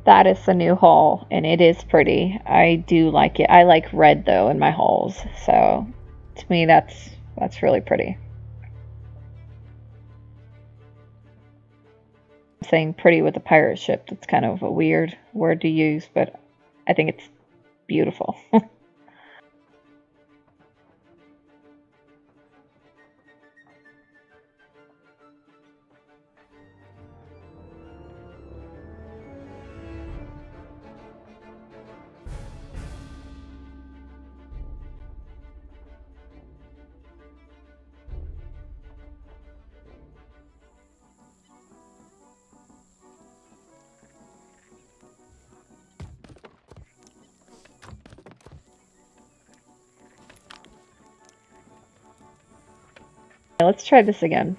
That is the new hull, and it is pretty. I do like it. I like red though in my hulls, so to me that's really pretty. I'm saying pretty with a pirate ship. That's kind of a weird word to use, but I think it's beautiful. Let's try this again.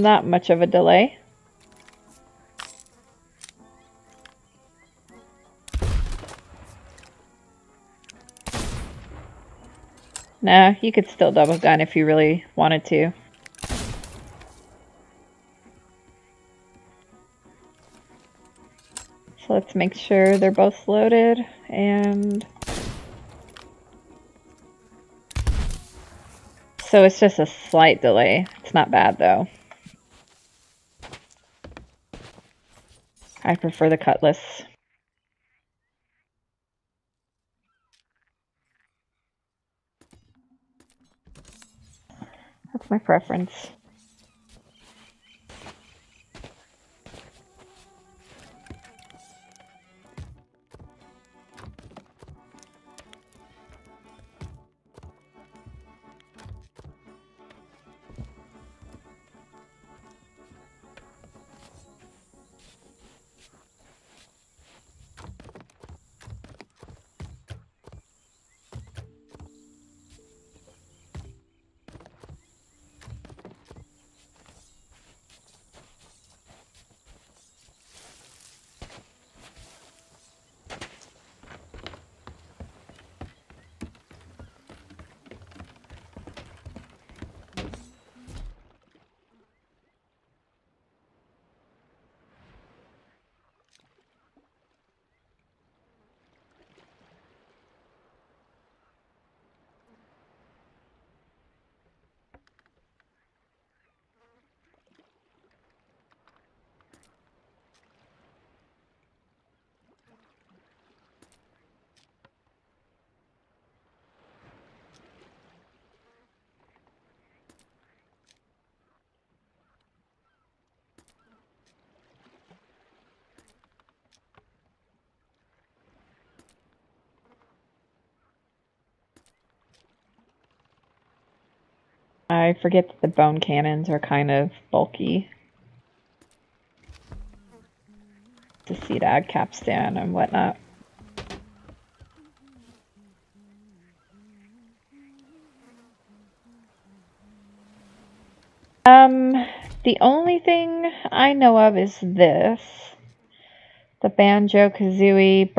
not much of a delay. Nah, you could still double gun if you really wanted to. So let's make sure they're both loaded, and so it's just a slight delay. It's not bad though. I prefer the Cutlass. That's my preference. I forget that the bone cannons are kind of bulky. To see to add capstan and whatnot. The only thing I know of is this. The Banjo-Kazooie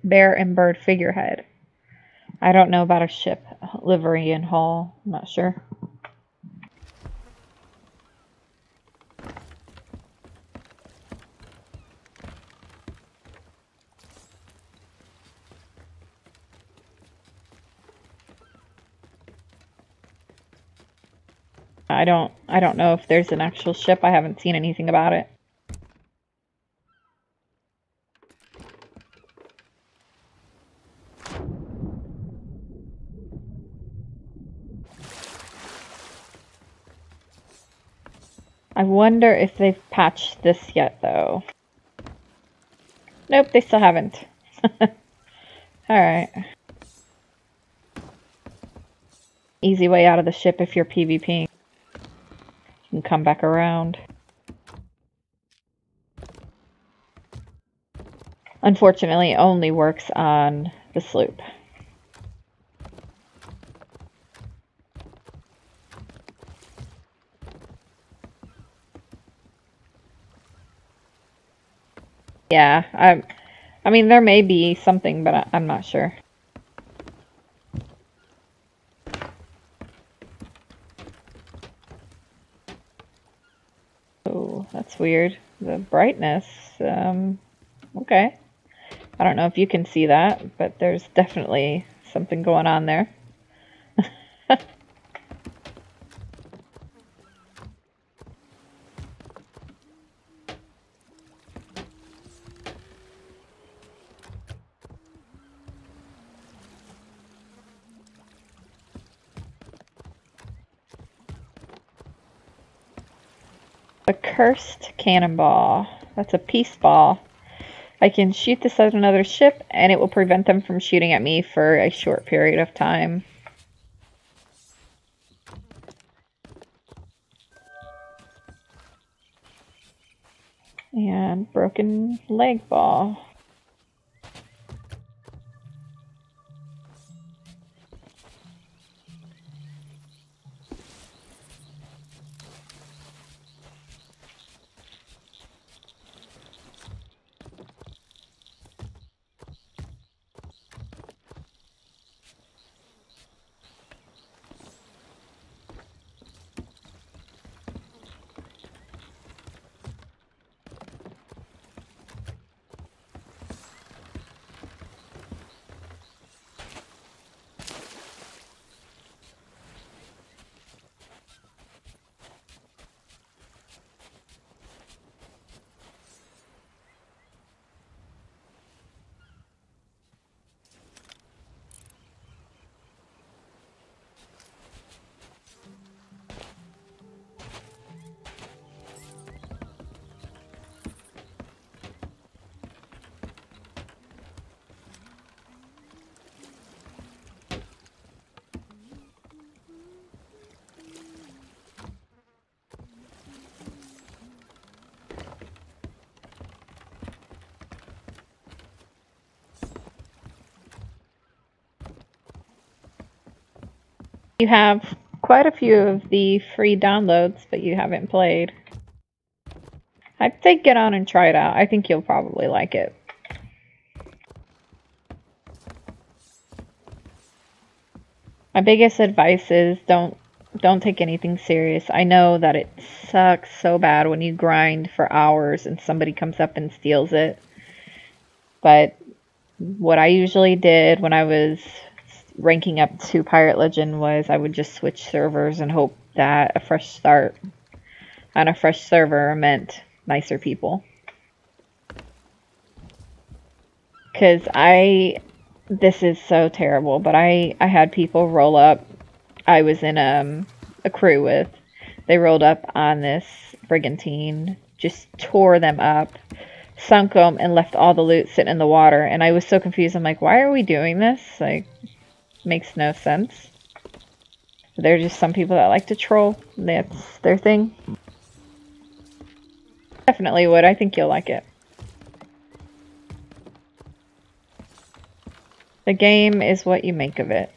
bear and bird figurehead. I don't know about a ship, livery, and hull. I'm not sure. I don't know if there's an actual ship. I haven't seen anything about it. I wonder if they've patched this yet, though. Nope, they still haven't. Alright. Easy way out of the ship if you're PvPing. You can come back around. Unfortunately, it only works on the sloop. Yeah, I mean, there may be something, but I'm not sure. Oh, that's weird. The brightness, okay. I don't know if you can see that, but there's definitely something going on there. A cursed cannonball. That's a peace ball. I can shoot this at another ship, and it will prevent them from shooting at me for a short period of time. And broken leg ball. You have quite a few of the free downloads, but you haven't played. I'd say get on and try it out. I think you'll probably like it. My biggest advice is don't take anything serious. I know that it sucks so bad when you grind for hours and somebody comes up and steals it. But what I usually did when I was ranking up to Pirate Legend was I would just switch servers and hope that a fresh start on a fresh server meant nicer people. Because this is so terrible, but I had people roll up. I was in a crew with. They rolled up on this brigantine, just tore them up, sunk them, and left all the loot sitting in the water. And I was so confused. I'm like, why are we doing this? Like, makes no sense. But there are just some people that like to troll. That's their thing. Definitely would. I think you'll like it. The game is what you make of it.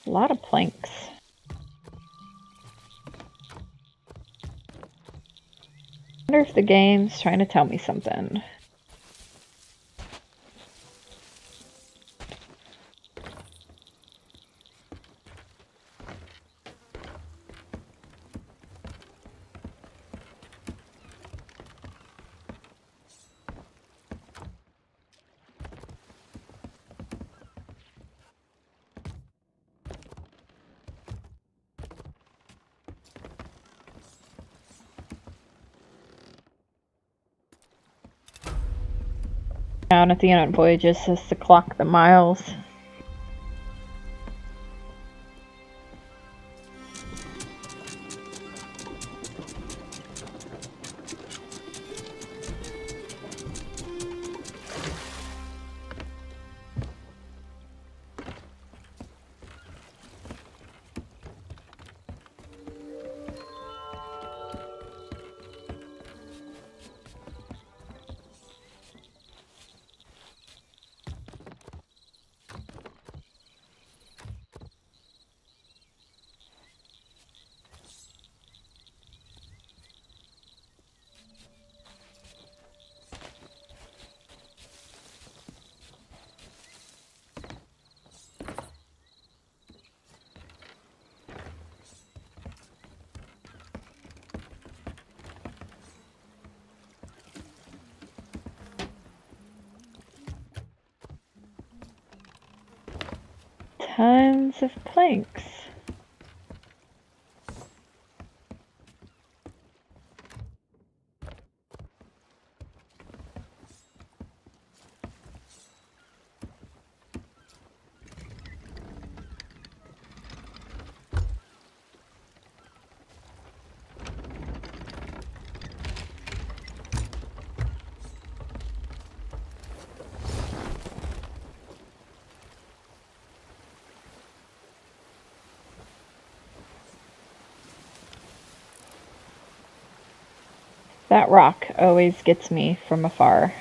A lot of planks. I wonder if the game's trying to tell me something. Down at the end of voyages says to clock the miles. Tons of planks. That rock always gets me from afar.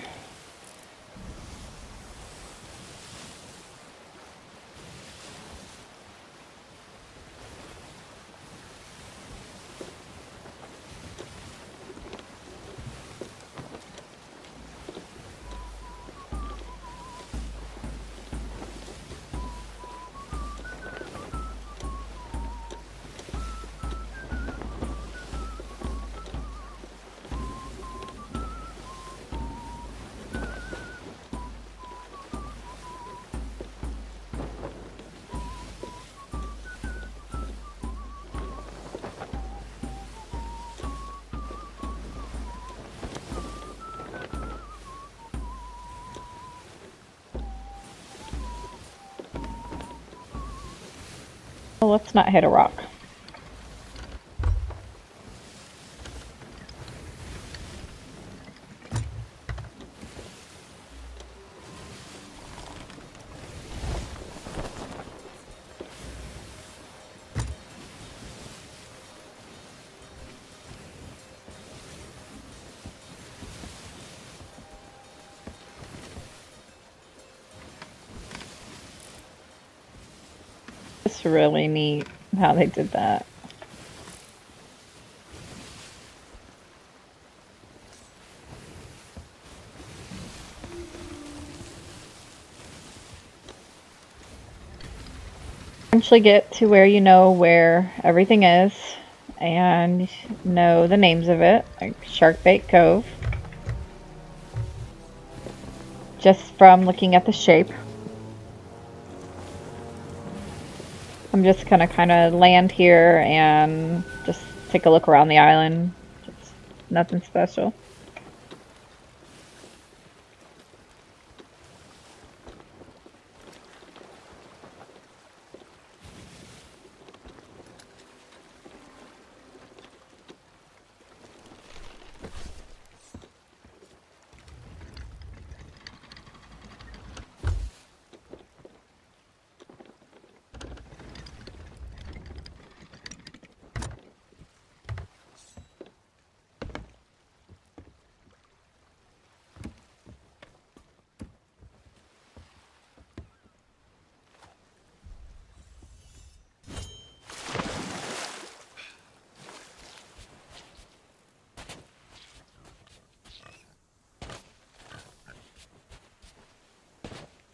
Well, let's not hit a rock. It's really neat how they did that. Eventually get to where you know where everything is and know the names of it, like Sharkbait Cove, just from looking at the shape. I'm just gonna kind of land here and just take a look around the island. Just nothing special.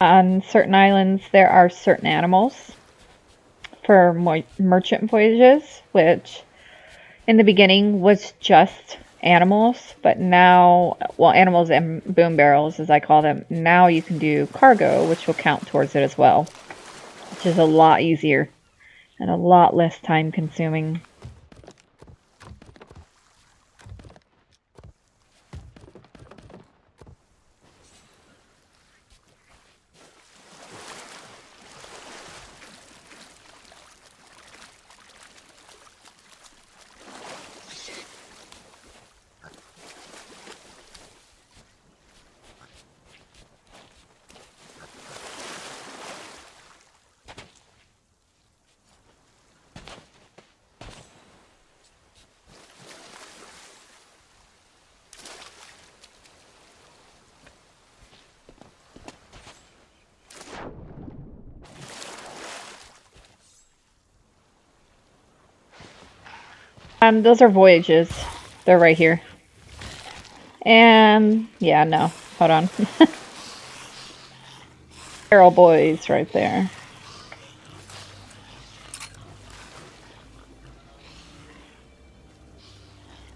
On certain islands, there are certain animals for merchant voyages, which in the beginning was just animals, but now, well, animals and boom barrels, as I call them, now you can do cargo, which will count towards it as well, which is a lot easier and a lot less time consuming. Those are voyages. They're right here. And, yeah, no. Hold on. Barrel boys right there.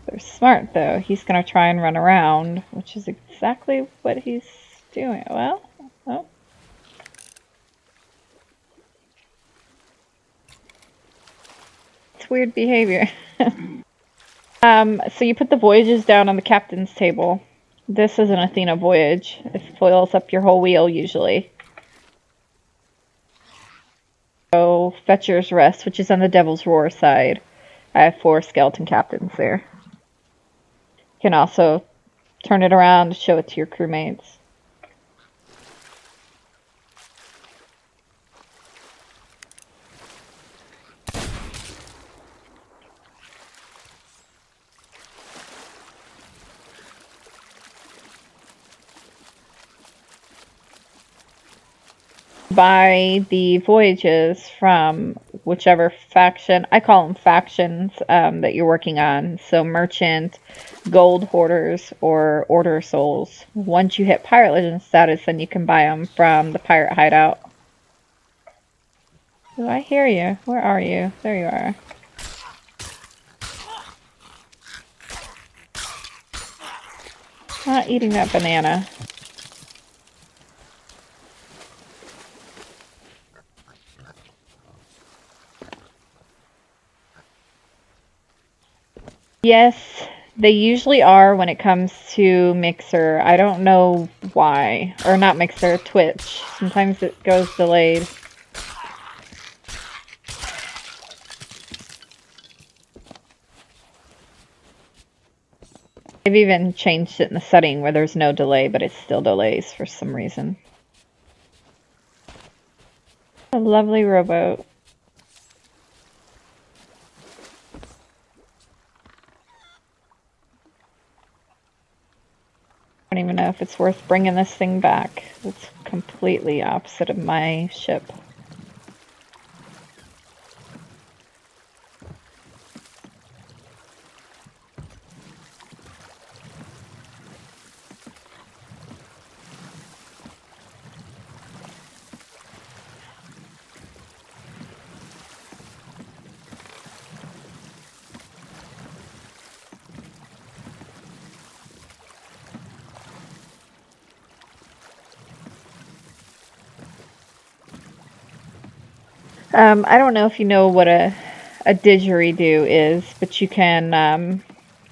They're smart, though. He's going to try and run around, which is exactly what he's doing. Well, oh. It's weird behavior. So you put the voyages down on the captain's table. This is an Athena voyage. It fills up your whole wheel, usually. So, Fetcher's Rest, which is on the Devil's Roar side. I have 4 skeleton captains there. You can also turn it around to show it to your crewmates. Buy the voyages from whichever faction, I call them factions, that you're working on. So merchant, gold hoarders, or order souls. Once you hit pirate legend status, then you can buy them from the pirate hideout. Do I hear you? Where are you? There you are. Not eating that banana. Yes, they usually are when it comes to Mixer. I don't know why. Or not Mixer, Twitch. Sometimes it goes delayed. They've even changed it in the setting where there's no delay, but it still delays for some reason. A lovely rowboat. I don't even know if it's worth bringing this thing back. It's completely opposite of my ship. I don't know if you know what a didgeridoo is, but you can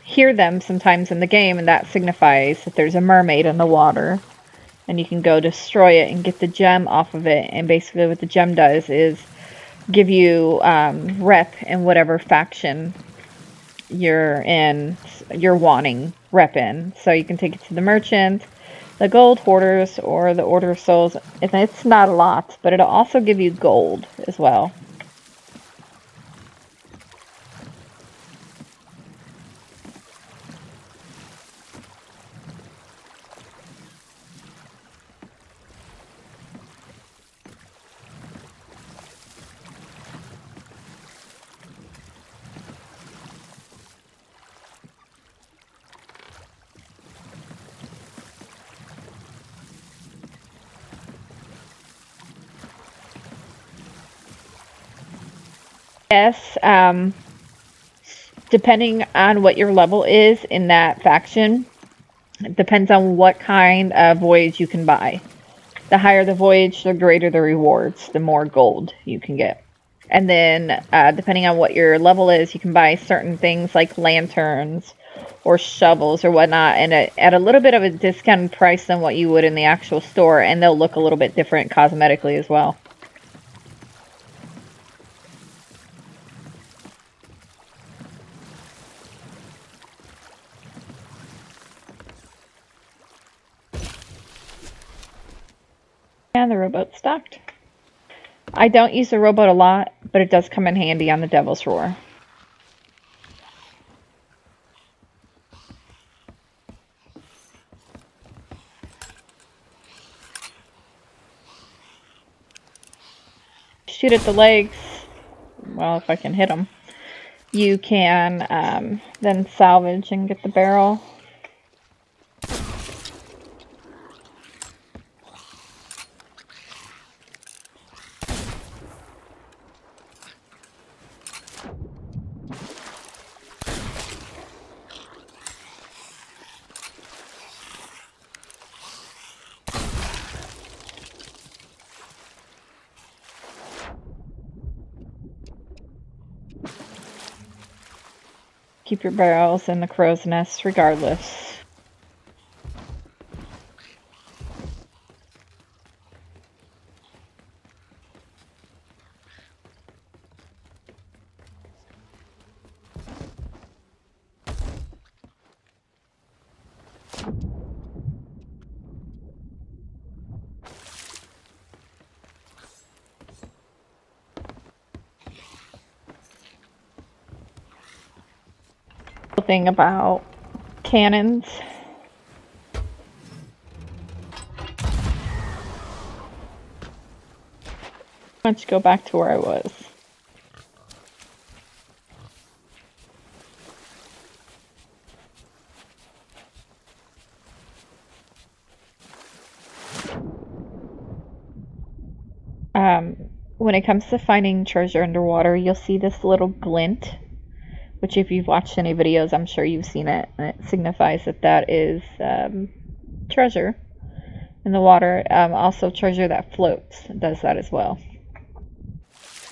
hear them sometimes in the game, and that signifies that there's a mermaid in the water. And you can go destroy it and get the gem off of it. And basically what the gem does is give you rep in whatever faction you're wanting rep in. So you can take it to the merchant, the gold hoarders, or the order of souls. And it's not a lot, but it'll also give you gold as well. Yes, depending on what your level is in that faction, it depends on what kind of voyage you can buy. The higher the voyage, the greater the rewards, the more gold you can get. And then, depending on what your level is, you can buy certain things like lanterns or shovels or whatnot, and at a little bit of a discounted price than what you would in the actual store, and they'll look a little bit different cosmetically as well. And the rowboat's docked. I don't use the rowboat a lot, but it does come in handy on the Devil's Roar. Shoot at the legs, well, if I can hit them. You can then salvage and get the barrel. Keep your barrels in the crow's nest regardless. Thing about cannons. Let's go back to where I was. When it comes to finding treasure underwater, you'll see this little glint, which if you've watched any videos, I'm sure you've seen it, and it signifies that that is treasure in the water. Also treasure that floats does that as well,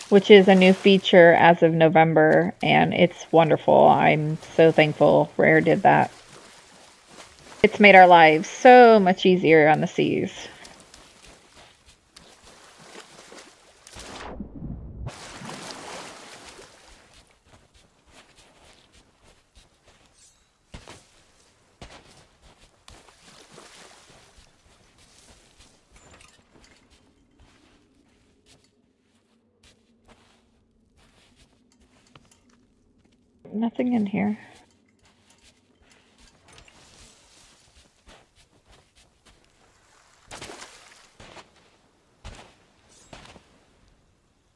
which is a new feature as of November, and it's wonderful. I'm so thankful Rare did that. It's made our lives so much easier on the seas. Nothing in here.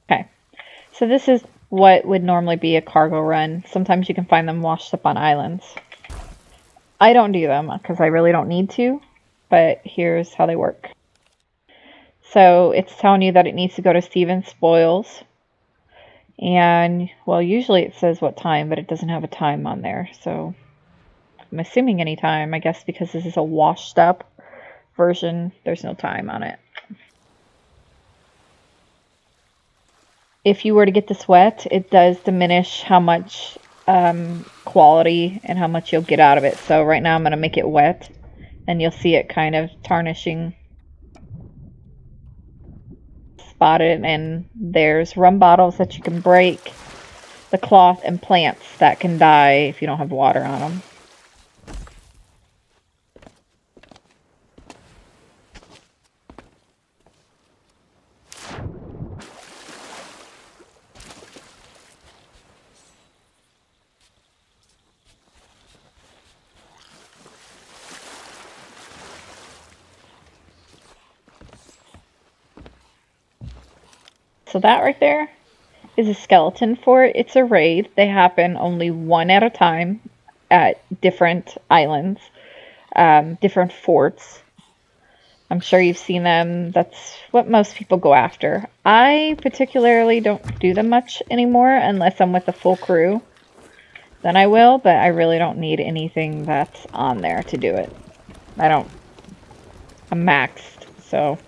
Okay, so this is what would normally be a cargo run. Sometimes you can find them washed up on islands. I don't do them because I really don't need to, but here's how they work. So it's telling you that it needs to go to Stephen's Spoils. And, well, usually it says what time, but it doesn't have a time on there. So I'm assuming any time, I guess, because this is a washed up version. There's no time on it. if you were to get this wet, it does diminish how much quality and how much you'll get out of it. So right now I'm going to make it wet, and you'll see it kind of tarnishing. Spot it, and there's rum bottles that you can break, the cloth, and plants that can die if you don't have water on them. So that right there is a skeleton fort. It's a raid. They happen only one at a time at different islands, different forts. I'm sure you've seen them. That's what most people go after. I particularly don't do them much anymore unless I'm with a full crew. Then I will, but I really don't need anything that's on there to do it. I'm maxed, so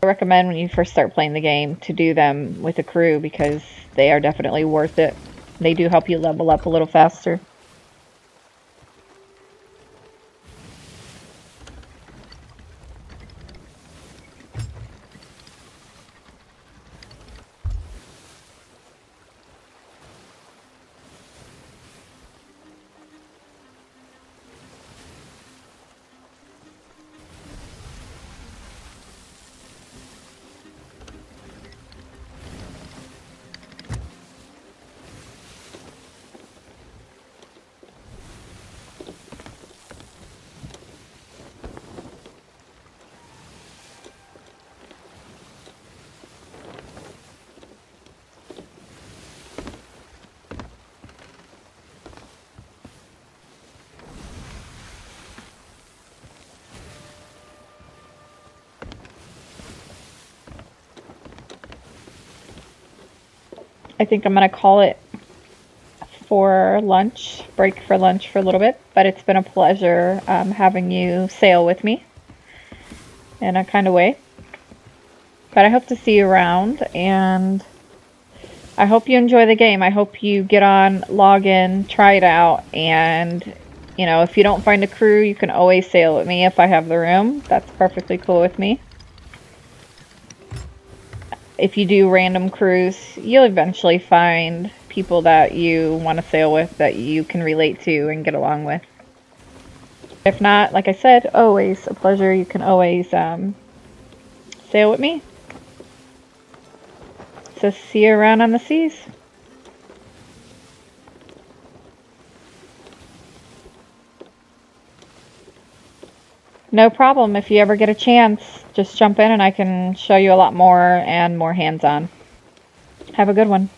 I recommend when you first start playing the game to do them with a crew because they are definitely worth it. They do help you level up a little faster. I think I'm going to call it for lunch, break for lunch for a little bit, but it's been a pleasure having you sail with me in a kind of way. But I hope to see you around, and I hope you enjoy the game. I hope you get on, log in, try it out, and you know, if you don't find a crew, you can always sail with me if I have the room. That's perfectly cool with me. If you do random crews, you'll eventually find people that you want to sail with that you can relate to and get along with. If not, like I said, always a pleasure. You can always sail with me. So see you around on the seas. No problem. If you ever get a chance, just jump in and I can show you a lot more and more hands-on. Have a good one.